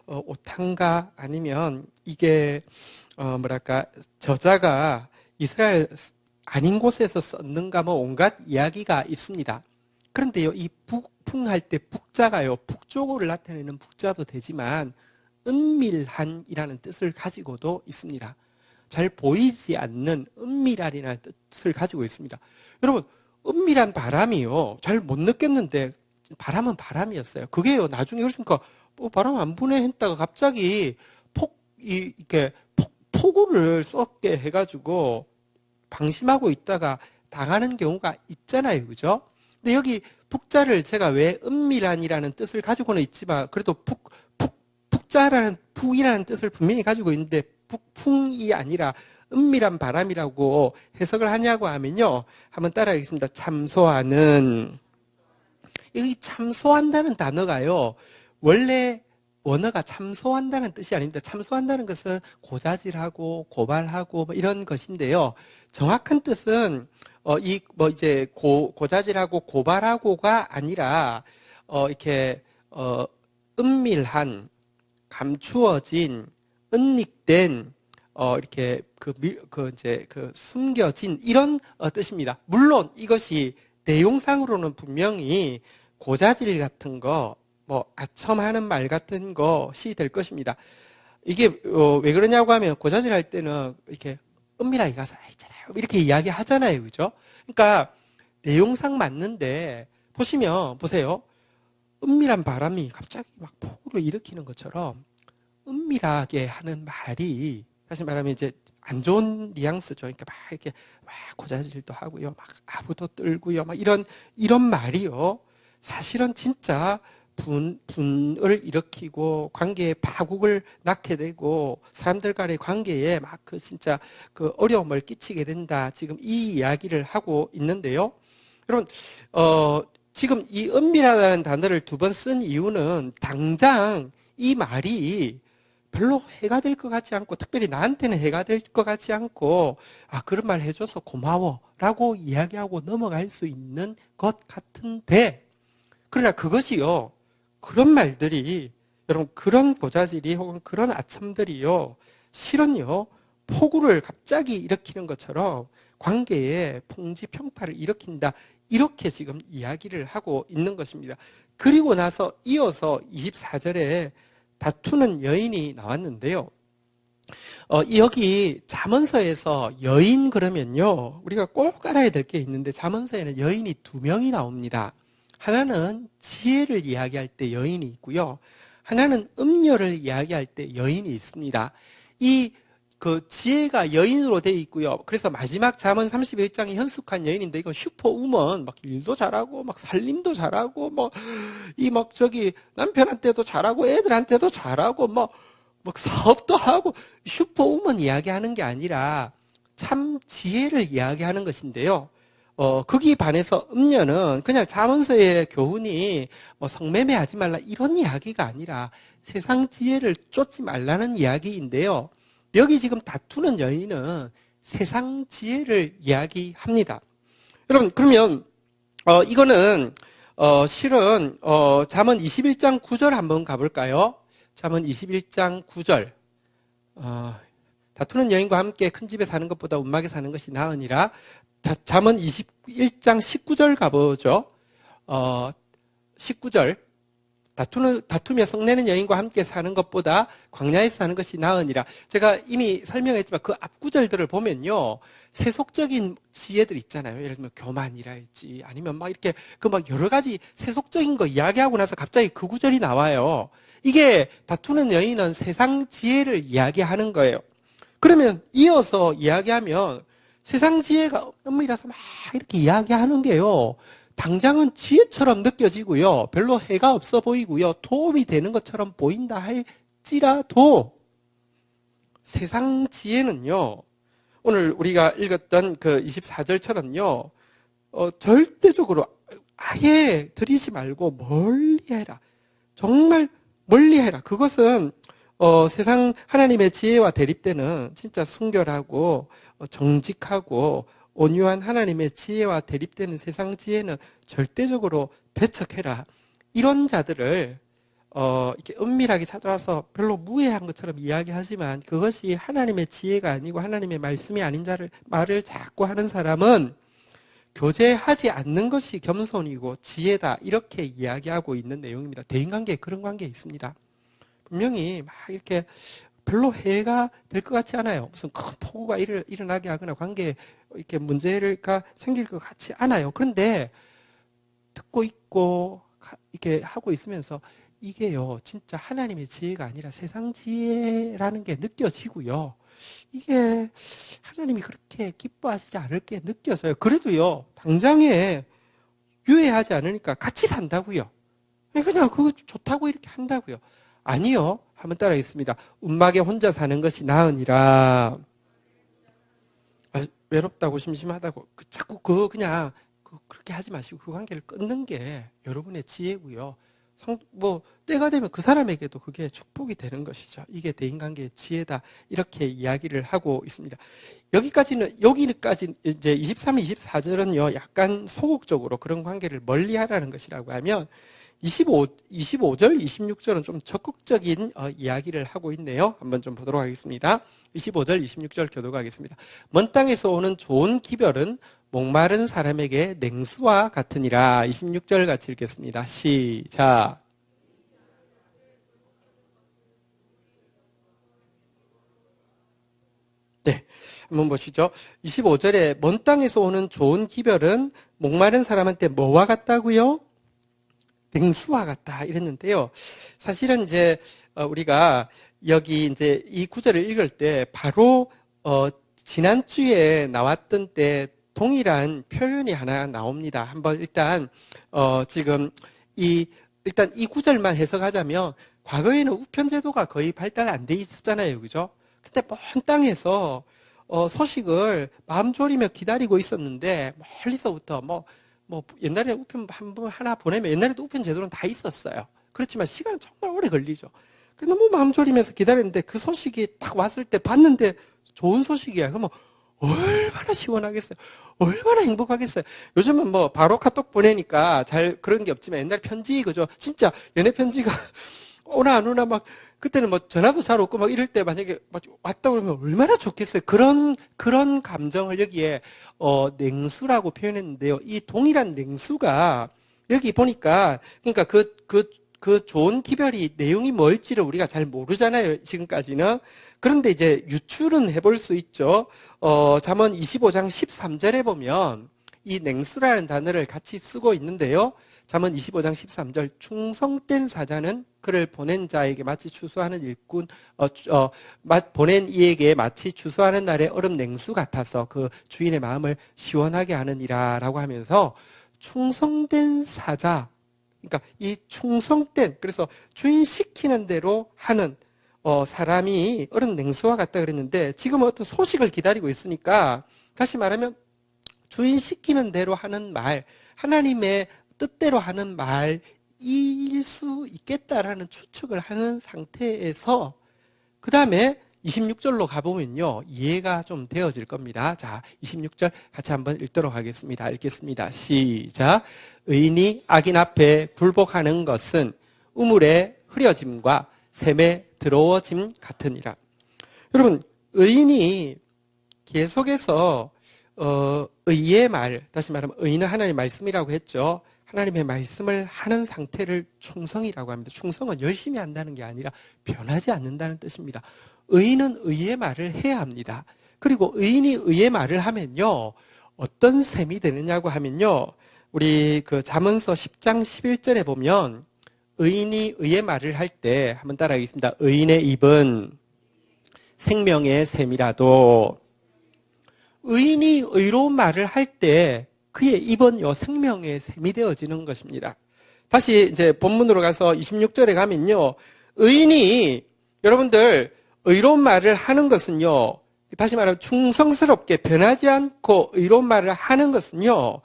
오탄가 아니면 이게 저자가 이스라엘 아닌 곳에서 썼는가 온갖 이야기가 있습니다. 그런데요, 이 북풍할 때 북자가요, 북쪽으로 나타내는 북자도 되지만 은밀한이라는 뜻을 가지고도 있습니다. 잘 보이지 않는 은밀한이라는 뜻을 가지고 있습니다. 여러분, 은밀한 바람이요, 잘 못 느꼈는데 바람은 바람이었어요. 그게요, 나중에 그러니까 바람 안 부네 했다가 갑자기 폭우를 쏟게 해가지고 방심하고 있다가 당하는 경우가 있잖아요. 그죠? 근데 여기 북자를 제가 왜 은밀한이라는 뜻을 가지고는 있지만 그래도 북이라는 뜻을 분명히 가지고 있는데 북풍이 아니라 은밀한 바람이라고 해석을 하냐고 하면요. 한번 따라하겠습니다. 참소하는. 여기 참소한다는 단어가요. 원래 원어가 참소한다는 뜻이 아닙니다. 참소한다는 것은 고자질하고 고발하고 이런 것인데요. 정확한 뜻은 고자질하고 고발하고가 아니라 은밀한, 감추어진, 은닉된 숨겨진 이런 뜻입니다. 물론 이것이 내용상으로는 분명히 고자질 같은 거 아첨하는 말 같은 것이 될 것입니다. 이게 왜 그러냐고 하면 고자질 할 때는 이렇게 은밀하게 가서 있잖아요. 이렇게 이야기 하잖아요. 그죠? 그러니까 내용상 맞는데 보세요. 은밀한 바람이 갑자기 막 폭우를 일으키는 것처럼 은밀하게 하는 말이 다시 말하면 이제 안 좋은 뉘앙스죠. 그러니까 막 이렇게 막 고자질도 하고요. 막 아부도 떨고요. 막 이런 말이요. 사실은 진짜 분을 일으키고 관계에 파국을 낳게 되고 사람들 간의 관계에 막 그 진짜 그 어려움을 끼치게 된다. 지금 이 이야기를 하고 있는데요. 여러분, 지금 이 은밀하다는 단어를 2번 쓴 이유는 당장 이 말이 별로 해가 될 것 같지 않고, 특별히 나한테는 해가 될 것 같지 않고, 아, 그런 말 해줘서 고마워. 라고 이야기하고 넘어갈 수 있는 것 같은데, 그러나 그것이요, 그런 말들이, 여러분, 그런 고자질이 혹은 그런 아첨들이요, 실은요, 폭우를 갑자기 일으키는 것처럼 관계에 풍지평파를 일으킨다. 이렇게 지금 이야기를 하고 있는 것입니다. 그리고 나서 이어서 24절에 다투는 여인이 나왔는데요. 여기 잠언서에서 여인 그러면요, 우리가 꼭 알아야 될 게 있는데 잠언서에는 여인이 2명이 나옵니다. 하나는 지혜를 이야기할 때 여인이 있고요. 하나는 음녀를 이야기할 때 여인이 있습니다. 그 지혜가 여인으로 되어 있고요. 그래서 마지막 잠언 31장이 현숙한 여인인데 이건 슈퍼우먼, 막 일도 잘하고 막 살림도 잘하고 저기 남편한테도 잘하고 애들한테도 잘하고 막 사업도 하고 슈퍼우먼 이야기하는 게 아니라 참 지혜를 이야기하는 것인데요. 거기 반해서 음녀는 그냥 잠언서의 교훈이 성매매하지 말라 이런 이야기가 아니라 세상 지혜를 쫓지 말라는 이야기인데요. 여기 지금 다투는 여인은 세상 지혜를 이야기합니다. 여러분, 그러면 이거는 실은 잠언 21장 9절 한번 가볼까요? 잠언 21장 9절. 다투는 여인과 함께 큰 집에 사는 것보다 운막에 사는 것이 나으니라. 잠언 21장 19절 가보죠. 19절. 다투며 성내는 여인과 함께 사는 것보다 광야에서 사는 것이 나으니라. 제가 이미 설명했지만 그 앞구절들을 보면요, 세속적인 지혜들 있잖아요. 예를 들면 교만이랄지 아니면 이렇게 여러 가지 세속적인 거 이야기하고 나서 갑자기 그 구절이 나와요. 이게 다투는 여인은 세상 지혜를 이야기하는 거예요. 그러면 이어서 이야기하면 세상 지혜가 은밀해서 막 이렇게 이야기하는 게요, 당장은 지혜처럼 느껴지고요, 별로 해가 없어 보이고요, 도움이 되는 것처럼 보인다 할지라도 세상 지혜는요, 오늘 우리가 읽었던 그 24절처럼요, 절대적으로 아예 들이지 말고 멀리 해라. 정말 멀리 해라. 그것은 세상 하나님의 지혜와 대립되는 진짜 순결하고 정직하고 온유한 하나님의 지혜와 대립되는 세상 지혜는 절대적으로 배척해라. 이런 자들을 이렇게 은밀하게 찾아와서 별로 무해한 것처럼 이야기하지만 그것이 하나님의 지혜가 아니고 하나님의 말씀이 아닌 말을 자꾸 하는 사람은 교제하지 않는 것이 겸손이고 지혜다, 이렇게 이야기하고 있는 내용입니다. 대인관계에 그런 관계에 있습니다. 분명히 막 이렇게 별로 해가 될 것 같지 않아요. 무슨 큰 폭우가 일어나게 하거나 관계에 이렇게 문제가 생길 것 같지 않아요. 그런데 듣고 있고 이렇게 하고 있으면서 이게요, 진짜 하나님의 지혜가 아니라 세상 지혜라는 게 느껴지고요. 이게 하나님이 그렇게 기뻐하시지 않을 게 느껴져요. 그래도요, 당장에 유해하지 않으니까 같이 산다고요. 그냥 그거 좋다고 이렇게 한다고요. 아니요. 한번 따라하겠습니다. 운막에 혼자 사는 것이 나으니라. 외롭다고 심심하다고 자꾸 그냥 그렇게 하지 마시고 그 관계를 끊는 게 여러분의 지혜고요. 때가 되면 그 사람에게도 그게 축복이 되는 것이죠. 이게 대인관계의 지혜다, 이렇게 이야기를 하고 있습니다. 여기까지 이제 23, 24절은요, 약간 소극적으로 그런 관계를 멀리하라는 것이라고 하면 25절, 26절은 좀 적극적인 이야기를 하고 있네요. 한번 좀 보도록 하겠습니다. 25절, 26절 교독하겠습니다. 먼 땅에서 오는 좋은 기별은 목마른 사람에게 냉수와 같으니라. 26절 같이 읽겠습니다. 시작. 네, 한번 보시죠. 25절에 먼 땅에서 오는 좋은 기별은 목마른 사람한테 뭐와 같다고요? 냉수와 같다 이랬는데요. 사실은 이제 우리가 여기 이제 이 구절을 읽을 때 바로 지난주에 나왔던 때 동일한 표현이 하나 나옵니다. 한번 일단 지금 일단 이 구절만 해석하자면 과거에는 우편 제도가 거의 발달 안 돼 있었잖아요. 그죠? 근데 먼 땅에서 소식을 마음 졸이며 기다리고 있었는데 멀리서부터 뭐 옛날에 우편 한 번 하나 보내면 옛날에도 우편 제도는 다 있었어요. 그렇지만 시간은 정말 오래 걸리죠. 너무 마음 졸이면서 기다렸는데 그 소식이 딱 왔을 때 봤는데 좋은 소식이야. 그러면 얼마나 시원하겠어요. 얼마나 행복하겠어요. 요즘은 뭐 바로 카톡 보내니까 잘 그런 게 없지만 옛날 편지 그죠? 진짜 연애 편지가 오나 안 오나 막 그때는 뭐 전화도 잘 없고 막 이럴 때 만약에 막 왔다 그러면 얼마나 좋겠어요. 그런 감정을 여기에 냉수라고 표현했는데요. 이 동일한 냉수가 여기 보니까 그러니까 그 좋은 기별이 내용이 뭘지를 우리가 잘 모르잖아요. 지금까지는. 그런데 이제 유출은 해볼 수 있죠. 잠언 25장 13절에 보면 이 냉수라는 단어를 같이 쓰고 있는데요. 잠언 25장 13절 충성된 사자는 그를 보낸 자에게 마치 추수하는 일꾼 보낸 이에게 마치 추수하는 날의 얼음 냉수 같아서 그 주인의 마음을 시원하게 하느니라 라고 하면서 충성된 사자 그러니까 이 충성된 그래서 주인 시키는 대로 하는 사람이 얼음 냉수와 같다 그랬는데 지금은 어떤 소식을 기다리고 있으니까 다시 말하면 주인 시키는 대로 하는 말 하나님의 뜻대로 하는 말일 수 있겠다라는 추측을 하는 상태에서 그 다음에 26절로 가보면요 이해가 좀 되어질 겁니다. 자, 26절 같이 한번 읽도록 하겠습니다. 읽겠습니다. 시작. 의인이 악인 앞에 굴복하는 것은 우물의 흐려짐과 샘에 더러워짐 같으니라. 여러분 의인이 계속해서 의의 말, 다시 말하면 의인은 하나님의 말씀이라고 했죠. 하나님의 말씀을 하는 상태를 충성이라고 합니다. 충성은 열심히 한다는 게 아니라 변하지 않는다는 뜻입니다. 의인은 의의 말을 해야 합니다. 그리고 의인이 의의 말을 하면요. 어떤 셈이 되느냐고 하면요. 우리 그 잠언서 10장 11절에 보면 의인이 의의 말을 할 때 한번 따라하겠습니다. 의인의 입은 생명의 셈이라도 의인이 의로운 말을 할 때 그의 입은 생명의 셈이 되어지는 것입니다. 다시 이제 본문으로 가서 26절에 가면요. 의인이 여러분들 의로운 말을 하는 것은요. 다시 말하면 충성스럽게 변하지 않고 의로운 말을 하는 것은요.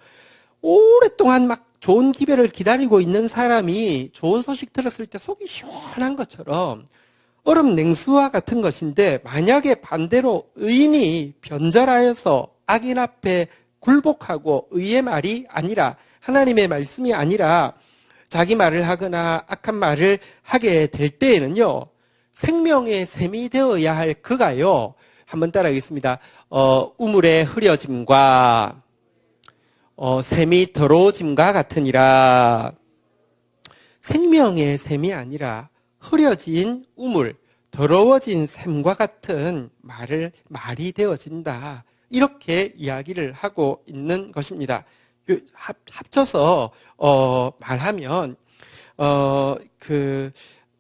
오랫동안 막 좋은 기별을 기다리고 있는 사람이 좋은 소식 들었을 때 속이 시원한 것처럼 얼음 냉수와 같은 것인데 만약에 반대로 의인이 변절하여서 악인 앞에 굴복하고 의의 말이 아니라 하나님의 말씀이 아니라 자기 말을 하거나 악한 말을 하게 될 때에는요. 생명의 셈이 되어야 할 그가요. 한번 따라하겠습니다. 우물의 흐려짐과 셈이 더러워짐과 같으니라. 생명의 셈이 아니라 흐려진 우물, 더러워진 샘과 같은 말이 되어진다. 이렇게 이야기를 하고 있는 것입니다. 합쳐서 말하면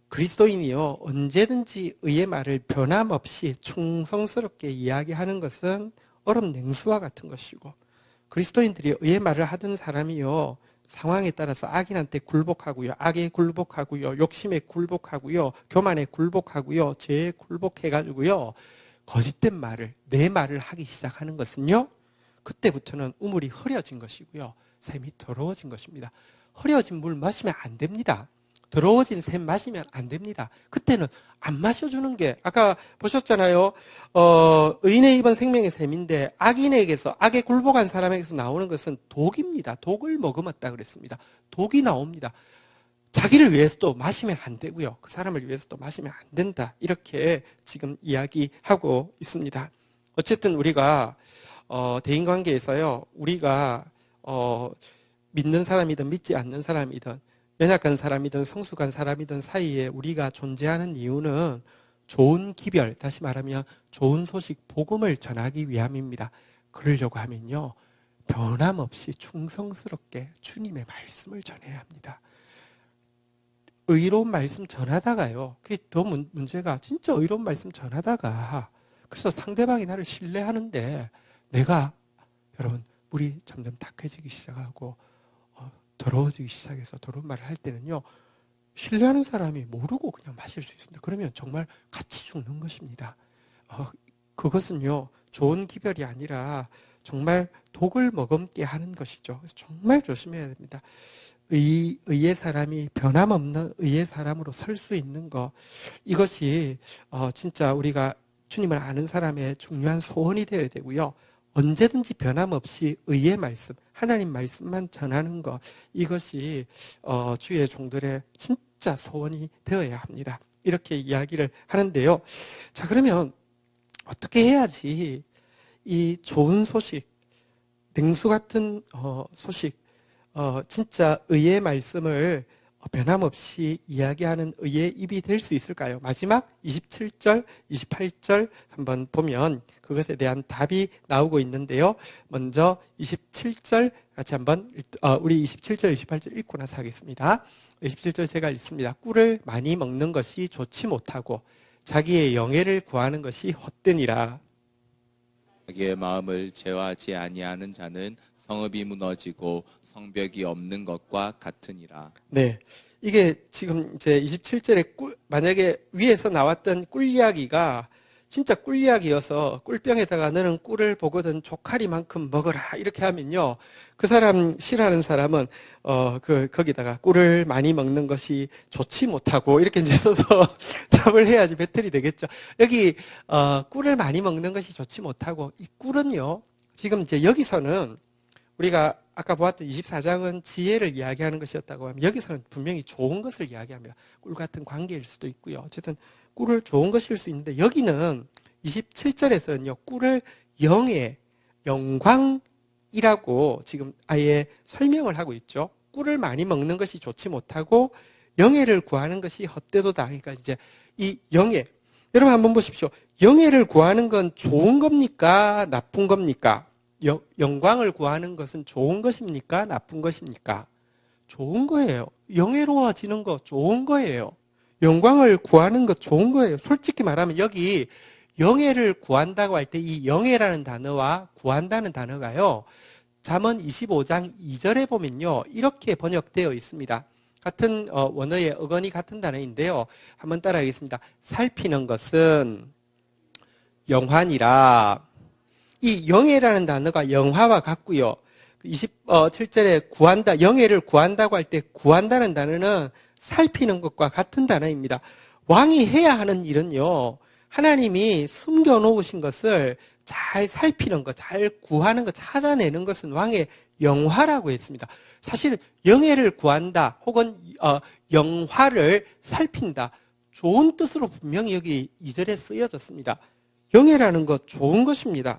그리스도인이요 언제든지 의의 말을 변함없이 충성스럽게 이야기하는 것은 얼음 냉수와 같은 것이고 그리스도인들이 의의 말을 하던 사람이요 상황에 따라서 악인한테 굴복하고요 악에 굴복하고요 욕심에 굴복하고요 교만에 굴복하고요 죄에 굴복해가지고요 거짓된 말을 내 말을 하기 시작하는 것은요 그때부터는 우물이 흐려진 것이고요 샘이 더러워진 것입니다. 흐려진 물 마시면 안 됩니다. 더러워진 샘 마시면 안 됩니다. 그때는 안 마셔주는 게 아까 보셨잖아요. 의인의 입은 생명의 샘인데 악인에게서 악에 굴복한 사람에게서 나오는 것은 독입니다. 독을 머금었다 그랬습니다. 독이 나옵니다. 자기를 위해서도 마시면 안 되고요. 그 사람을 위해서도 마시면 안 된다. 이렇게 지금 이야기하고 있습니다. 어쨌든 우리가 대인관계에서요. 우리가 믿는 사람이든 믿지 않는 사람이든 연약한 사람이든 성숙한 사람이든 사이에 우리가 존재하는 이유는 좋은 기별, 다시 말하면 좋은 소식, 복음을 전하기 위함입니다. 그러려고 하면요, 변함없이 충성스럽게 주님의 말씀을 전해야 합니다. 의로운 말씀 전하다가요, 그게 더 문제가, 진짜 의로운 말씀 전하다가, 그래서 상대방이 나를 신뢰하는데, 내가, 여러분, 물이 점점 탁해지기 시작하고, 더러워지기 시작해서 더러운 말을 할 때는요, 신뢰하는 사람이 모르고 그냥 마실 수 있습니다. 그러면 정말 같이 죽는 것입니다. 그것은요, 좋은 기별이 아니라 정말 독을 머금게 하는 것이죠. 그래서 정말 조심해야 됩니다. 의의 사람이 변함없는 의의 사람으로 설 수 있는 것, 이것이 진짜 우리가 주님을 아는 사람의 중요한 소원이 되어야 되고요. 언제든지 변함없이 의의 말씀, 하나님 말씀만 전하는 것, 이것이 주의 종들의 진짜 소원이 되어야 합니다. 이렇게 이야기를 하는데요. 자, 그러면 어떻게 해야지 이 좋은 소식, 냉수 같은 소식, 진짜 의의 말씀을 변함없이 이야기하는 의의 입이 될 수 있을까요? 마지막 27절, 28절 한번 보면 그것에 대한 답이 나오고 있는데요. 먼저 27절 같이 한번 우리 27절, 28절 읽고 나서 하겠습니다. 27절 제가 읽습니다. 꿀을 많이 먹는 것이 좋지 못하고 자기의 영예를 구하는 것이 헛되니라.
자기의 마음을 제어하지 아니하는 자는 성읍이 무너지고 성벽이 없는 것과 같으니라.
네. 이게 지금 이제 27절에 만약에 위에서 나왔던 꿀 이야기가 진짜 꿀 이야기여서 꿀병에다가 너는 꿀을 보거든 조카리만큼 먹어라 이렇게 하면요, 그 사람 싫어하는 사람은 거기다가 꿀을 많이 먹는 것이 좋지 못하고 이렇게 이제 써서 답을 해야지 배틀이 되겠죠. 여기 꿀을 많이 먹는 것이 좋지 못하고, 이 꿀은요, 지금 이제 여기서는 우리가 아까 보았던 24장은 지혜를 이야기하는 것이었다고 하면, 여기서는 분명히 좋은 것을 이야기합니다. 꿀 같은 관계일 수도 있고요. 어쨌든 꿀을 좋은 것일 수 있는데, 여기는 27절에서는요, 꿀을 영의 영광이라고 지금 아예 설명을 하고 있죠. 꿀을 많이 먹는 것이 좋지 못하고 영예를 구하는 것이 헛되도다. 그러니까 이제 이 영예, 여러분 한번 보십시오. 영예를 구하는 건 좋은 겁니까? 나쁜 겁니까? 영광을 구하는 것은 좋은 것입니까? 나쁜 것입니까? 좋은 거예요. 영예로워지는 거 좋은 거예요. 영광을 구하는 것 좋은 거예요. 솔직히 말하면 여기 영예를 구한다고 할 때 이 영예라는 단어와 구한다는 단어가요, 잠언 25장 2절에 보면요, 이렇게 번역되어 있습니다. 같은 원어의 어건이 같은 단어인데요. 한번 따라하겠습니다. 살피는 것은 영환이라. 이 영예라는 단어가 영화와 같고요. 27절에 구한다, 영예를 구한다고 할 때 구한다는 단어는 살피는 것과 같은 단어입니다. 왕이 해야 하는 일은요, 하나님이 숨겨놓으신 것을 잘 살피는 것, 잘 구하는 것, 찾아내는 것은 왕의 영화라고 했습니다. 사실 영예를 구한다 혹은 영화를 살핀다, 좋은 뜻으로 분명히 여기 2절에 쓰여졌습니다. 영예라는 것 좋은 것입니다.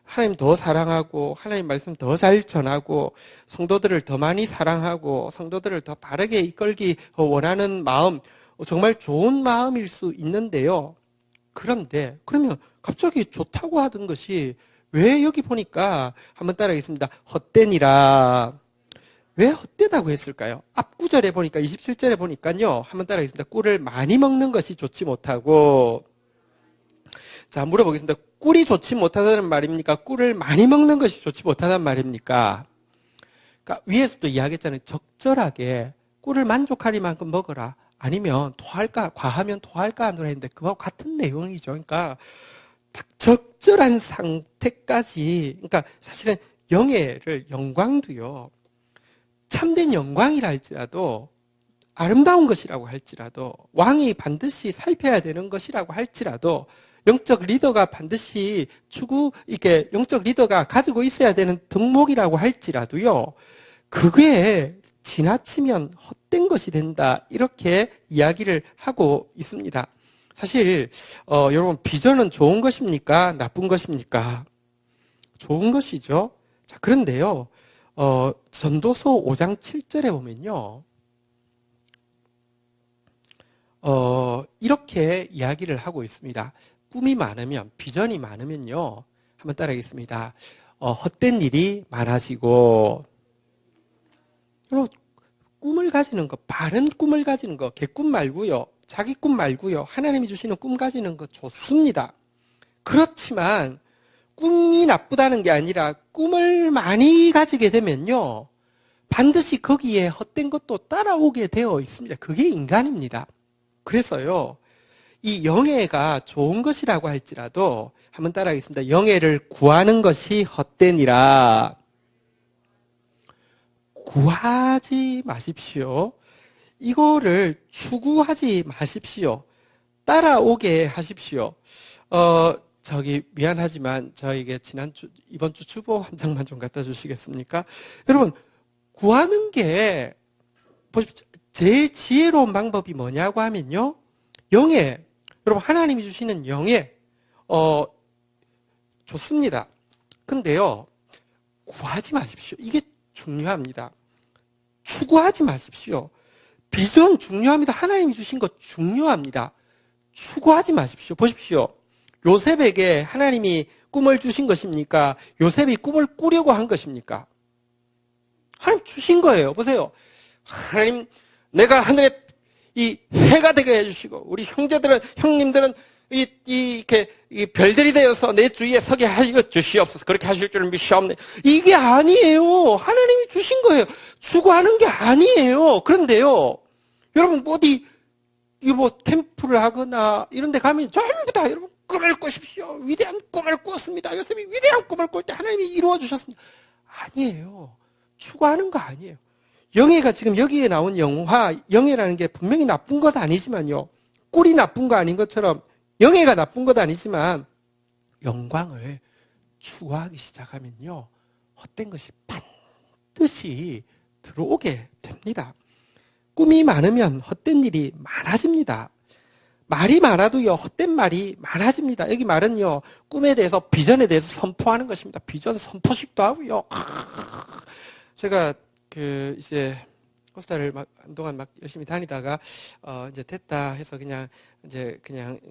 하나님 더 사랑하고 하나님 말씀 더 잘 전하고 성도들을 더 많이 사랑하고 성도들을 더 바르게 이끌기 원하는 마음, 정말 좋은 마음일 수 있는데요. 그런데 그러면 갑자기 좋다고 하던 것이 왜 여기 보니까 한번 따라하겠습니다. 헛되니라. 왜 헛되다고 했을까요? 앞 구절에 보니까 27절에 보니까요. 한번 따라하겠습니다. 꿀을 많이 먹는 것이 좋지 못하고, 자, 물어보겠습니다. 꿀이 좋지 못하다는 말입니까? 꿀을 많이 먹는 것이 좋지 못하다는 말입니까? 그러니까 위에서도 이야기했잖아요. 적절하게 꿀을 만족할 만큼 먹어라. 아니면 토할까, 과하면 토할까 하노라 했는데 그와 같은 내용이죠. 그러니까 딱 적절한 상태까지, 그러니까 사실은 영예를, 영광도요, 참된 영광이라 할지라도, 아름다운 것이라고 할지라도, 왕이 반드시 살펴야 되는 것이라고 할지라도, 영적 리더가 반드시 이게 영적 리더가 가지고 있어야 되는 덕목이라고 할지라도요, 그게 지나치면 헛된 것이 된다, 이렇게 이야기를 하고 있습니다. 사실 여러분, 비전은 좋은 것입니까? 나쁜 것입니까? 좋은 것이죠. 자, 그런데요, 전도서 5장 7절에 보면요, 이렇게 이야기를 하고 있습니다. 꿈이 많으면, 비전이 많으면요. 한번 따라하겠습니다. 헛된 일이 많아지고, 여러분, 꿈을 가지는 거, 바른 꿈을 가지는 거, 개꿈 말고요. 자기 꿈 말고요. 하나님이 주시는 꿈 가지는 거 좋습니다. 그렇지만 꿈이 나쁘다는 게 아니라 꿈을 많이 가지게 되면요. 반드시 거기에 헛된 것도 따라오게 되어 있습니다. 그게 인간입니다. 그래서요. 이 영예가 좋은 것이라고 할지라도 한번 따라하겠습니다. 영예를 구하는 것이 헛되니라. 구하지 마십시오. 이거를 추구하지 마십시오. 따라오게 하십시오. 미안하지만 저에게 이번 주 주보 한 장만 좀 갖다 주시겠습니까? 여러분, 구하는 게, 보십시오. 제일 지혜로운 방법이 뭐냐고 하면요. 영예. 여러분, 하나님이 주시는 영예. 좋습니다. 근데요, 구하지 마십시오. 이게 중요합니다. 추구하지 마십시오. 비전 중요합니다. 하나님이 주신 것 중요합니다. 추구하지 마십시오. 보십시오. 요셉에게 하나님이 꿈을 주신 것입니까? 요셉이 꿈을 꾸려고 한 것입니까? 하나님 주신 거예요. 보세요. 하나님, 내가 하늘에 이 해가 되게 해주시고, 우리 형님들은 이렇게 별들이 되어서 내 주위에 서게 하여 주시옵소서. 그렇게 하실 줄은 믿사옵네. 이게 아니에요. 하나님이 주신 거예요. 추구하는 게 아니에요. 그런데요, 여러분 어디 템플을 하거나 이런 데 가면 전부 다 여러분 꿈을 꾸십시오. 위대한 꿈을 꾸었습니다. 요셉이 위대한 꿈을 꿀 때 하나님이 이루어 주셨습니다. 아니에요. 추구하는 거 아니에요. 영예가 지금 여기에 나온 영예라는 게 분명히 나쁜 것 아니지만요. 꿀이 나쁜 거 아닌 것처럼 영예가 나쁜 것 아니지만 영광을 추구하기 시작하면요. 헛된 것이 반드시 들어오게 됩니다. 꿈이 많으면 헛된 일이 많아집니다. 말이 많아도요, 헛된 말이 많아집니다. 여기 말은요, 꿈에 대해서, 비전에 대해서 선포하는 것입니다. 비전 선포식도 하고요. 제가 이제 코스타를 한동안 열심히 다니다가 이제 됐다 해서 그냥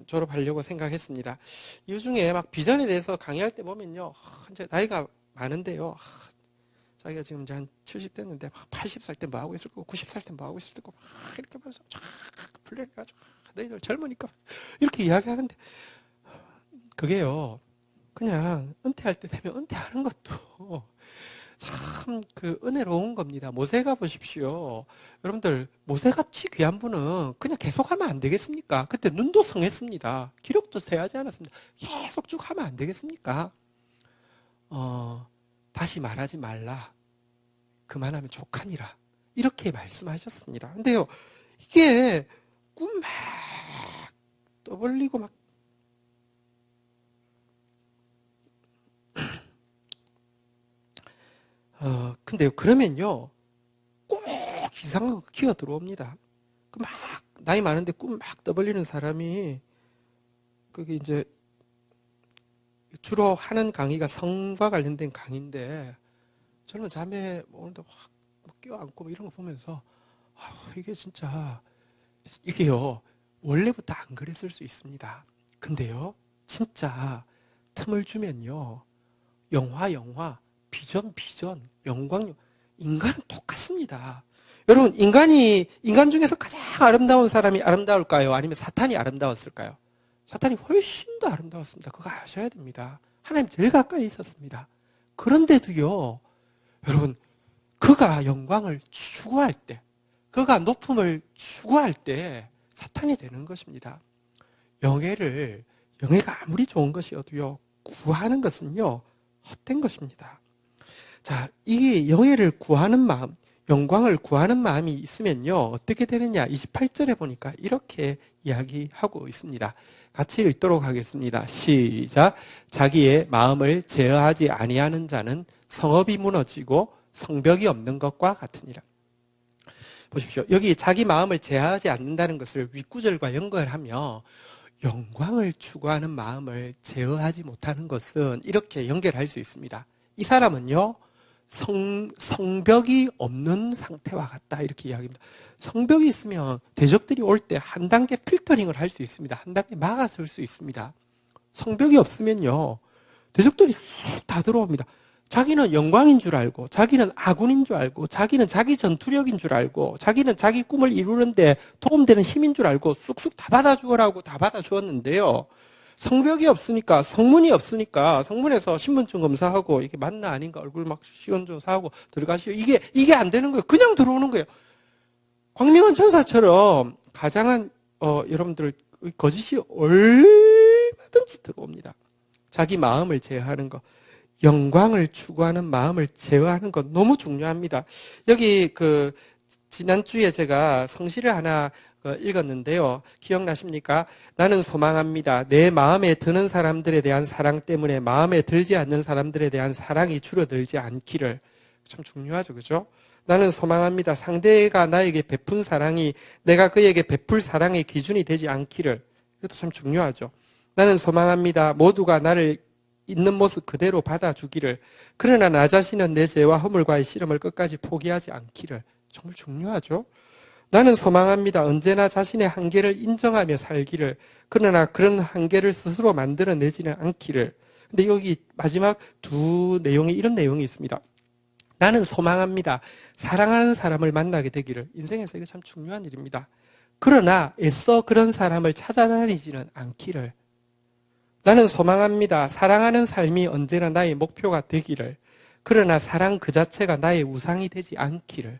졸업하려고 생각했습니다. 이 중에 비전에 대해서 강의할 때 보면요, 이제 나이가 많은데요. 자기가 지금 이제 한 70 됐는데 80살 때 뭐 하고 있을 거고 90살 때 뭐 하고 있을 거고 이렇게 하면서 쫙 플레이해가지고 너희들 젊으니까 이렇게 이야기하는데 그게요, 그냥 은퇴할 때 되면 은퇴하는 것도 참 은혜로운 겁니다. 모세가 보십시오. 여러분들, 모세같이 귀한 분은 그냥 계속 하면 안 되겠습니까? 그때 눈도 성했습니다. 기록도 세하지 않았습니다. 계속 쭉 하면 안 되겠습니까? 다시 말하지 말라. 그만하면 족하니라. 이렇게 말씀하셨습니다. 근데요, 이게 꿈 막 떠벌리고 막 근데요, 그러면요, 꼭 이상한 거 기어 들어옵니다. 막, 나이 많은데 꿈 막 떠벌리는 사람이, 그게 이제, 주로 하는 강의가 성과 관련된 강의인데, 저는 잠에 오늘도 막 껴안고 이런 거 보면서, 이게 진짜, 이게요, 원래부터 안 그랬을 수 있습니다. 근데요, 진짜, 틈을 주면요, 영화, 비전, 영광, 인간은 똑같습니다. 여러분, 인간 중에서 가장 아름다운 사람이 아름다울까요? 아니면 사탄이 아름다웠을까요? 사탄이 훨씬 더 아름다웠습니다. 그거 아셔야 됩니다. 하나님 제일 가까이 있었습니다. 그런데도요, 여러분, 그가 영광을 추구할 때, 그가 높음을 추구할 때 사탄이 되는 것입니다. 영예가 아무리 좋은 것이어도요, 구하는 것은요, 헛된 것입니다. 자, 이 영예를 구하는 마음, 영광을 구하는 마음이 있으면요, 어떻게 되느냐? 28절에 보니까 이렇게 이야기하고 있습니다. 같이 읽도록 하겠습니다. 시작. 자기의 마음을 제어하지 아니하는 자는 성읍이 무너지고 성벽이 없는 것과 같으니라. 보십시오. 여기 자기 마음을 제어하지 않는다는 것을 윗구절과 연결하며 영광을 추구하는 마음을 제어하지 못하는 것은 이렇게 연결할 수 있습니다. 이 사람은요, 성벽이 없는 상태와 같다 이렇게 이야기합니다. 성벽이 있으면 대적들이 올 때 한 단계 필터링을 할 수 있습니다. 한 단계 막아설 수 있습니다. 성벽이 없으면요 대적들이 쑥 다 들어옵니다. 자기는 영광인 줄 알고, 자기는 아군인 줄 알고, 자기는 자기 전투력인 줄 알고, 자기는 자기 꿈을 이루는데 도움되는 힘인 줄 알고 쑥쑥 다 받아주라고 다 받아주었는데요. 성벽이 없으니까, 성문이 없으니까, 성문에서 신분증 검사하고, 이게 맞나 아닌가, 얼굴 막 시원조사하고 들어가시오. 이게 안 되는 거예요. 그냥 들어오는 거예요. 광명한 천사처럼 가장한, 여러분들, 거짓이 얼마든지 들어옵니다. 자기 마음을 제어하는 거. 영광을 추구하는 마음을 제어하는 것 너무 중요합니다. 여기 지난주에 제가 성시를 하나 읽었는데요. 기억나십니까? 나는 소망합니다. 내 마음에 드는 사람들에 대한 사랑 때문에 마음에 들지 않는 사람들에 대한 사랑이 줄어들지 않기를. 참 중요하죠. 그죠? 나는 소망합니다. 상대가 나에게 베푼 사랑이 내가 그에게 베풀 사랑의 기준이 되지 않기를. 이것도 참 중요하죠. 나는 소망합니다. 모두가 나를 있는 모습 그대로 받아주기를. 그러나 나 자신은 내 죄와 허물과의 씨름을 끝까지 포기하지 않기를. 정말 중요하죠. 나는 소망합니다. 언제나 자신의 한계를 인정하며 살기를. 그러나 그런 한계를 스스로 만들어내지는 않기를. 근데 여기 마지막 두 내용에 이런 내용이 있습니다. 나는 소망합니다. 사랑하는 사람을 만나게 되기를. 인생에서 이거 참 중요한 일입니다. 그러나 애써 그런 사람을 찾아다니지는 않기를. 나는 소망합니다. 사랑하는 삶이 언제나 나의 목표가 되기를. 그러나 사랑 그 자체가 나의 우상이 되지 않기를.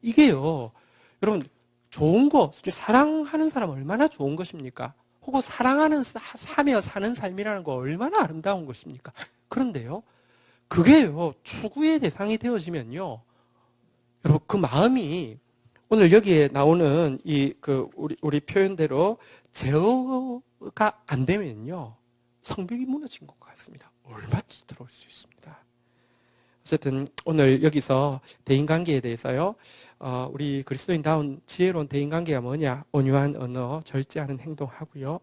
이게요, 여러분, 좋은 거, 사랑하는 사람 얼마나 좋은 것입니까? 혹은 사며 사는 삶이라는 거 얼마나 아름다운 것입니까? 그런데요, 그게요, 추구의 대상이 되어지면요, 여러분, 그 마음이 오늘 여기에 나오는 우리 표현대로 제어가 안 되면요, 성벽이 무너진 것 같습니다. 얼마든지 들어올 수 있습니다. 어쨌든 오늘 여기서 대인관계에 대해서요. 우리 그리스도인다운 지혜로운 대인관계가 뭐냐? 온유한 언어, 절제하는 행동하고요.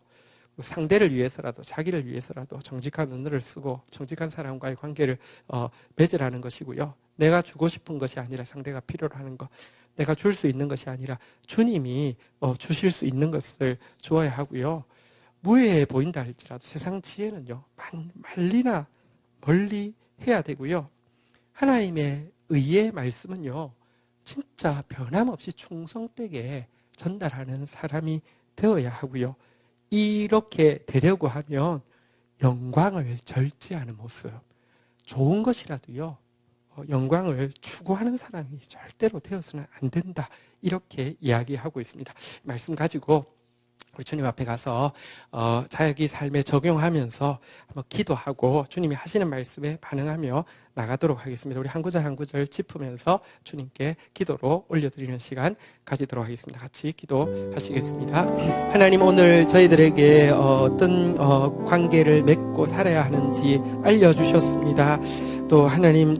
상대를 위해서라도 자기를 위해서라도 정직한 언어를 쓰고 정직한 사람과의 관계를 맺으라는 것이고요. 내가 주고 싶은 것이 아니라 상대가 필요로 하는 것. 내가 줄 수 있는 것이 아니라 주님이 주실 수 있는 것을 주어야 하고요. 무해해 보인다 할지라도 세상 지혜는요, 말리나 멀리 해야 되고요. 하나님의 의의 말씀은요, 진짜 변함없이 충성되게 전달하는 사람이 되어야 하고요. 이렇게 되려고 하면 영광을 절제하는 모습, 좋은 것이라도요, 영광을 추구하는 사람이 절대로 되어서는 안 된다. 이렇게 이야기하고 있습니다. 말씀 가지고 우리 주님 앞에 가서 자기 삶에 적용하면서 한번 기도하고 주님이 하시는 말씀에 반응하며 나가도록 하겠습니다. 우리 한 구절 한 구절 짚으면서 주님께 기도로 올려드리는 시간 가지도록 하겠습니다. 같이 기도하시겠습니다. 하나님, 오늘 저희들에게 어떤 관계를 맺고 살아야 하는지 알려주셨습니다. 또 하나님,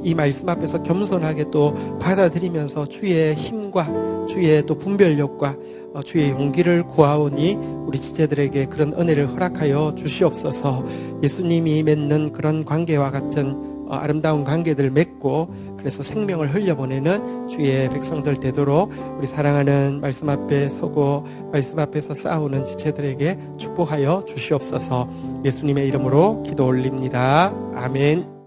이 말씀 앞에서 겸손하게 또 받아들이면서 주의 힘과 주의 또 분별력과 주의 용기를 구하오니 우리 지체들에게 그런 은혜를 허락하여 주시옵소서. 예수님이 맺는 그런 관계와 같은 아름다운 관계들을 맺고 그래서 생명을 흘려보내는 주의 백성들 되도록 우리 사랑하는 말씀 앞에 서고 말씀 앞에서 싸우는 지체들에게 축복하여 주시옵소서. 예수님의 이름으로 기도 올립니다. 아멘.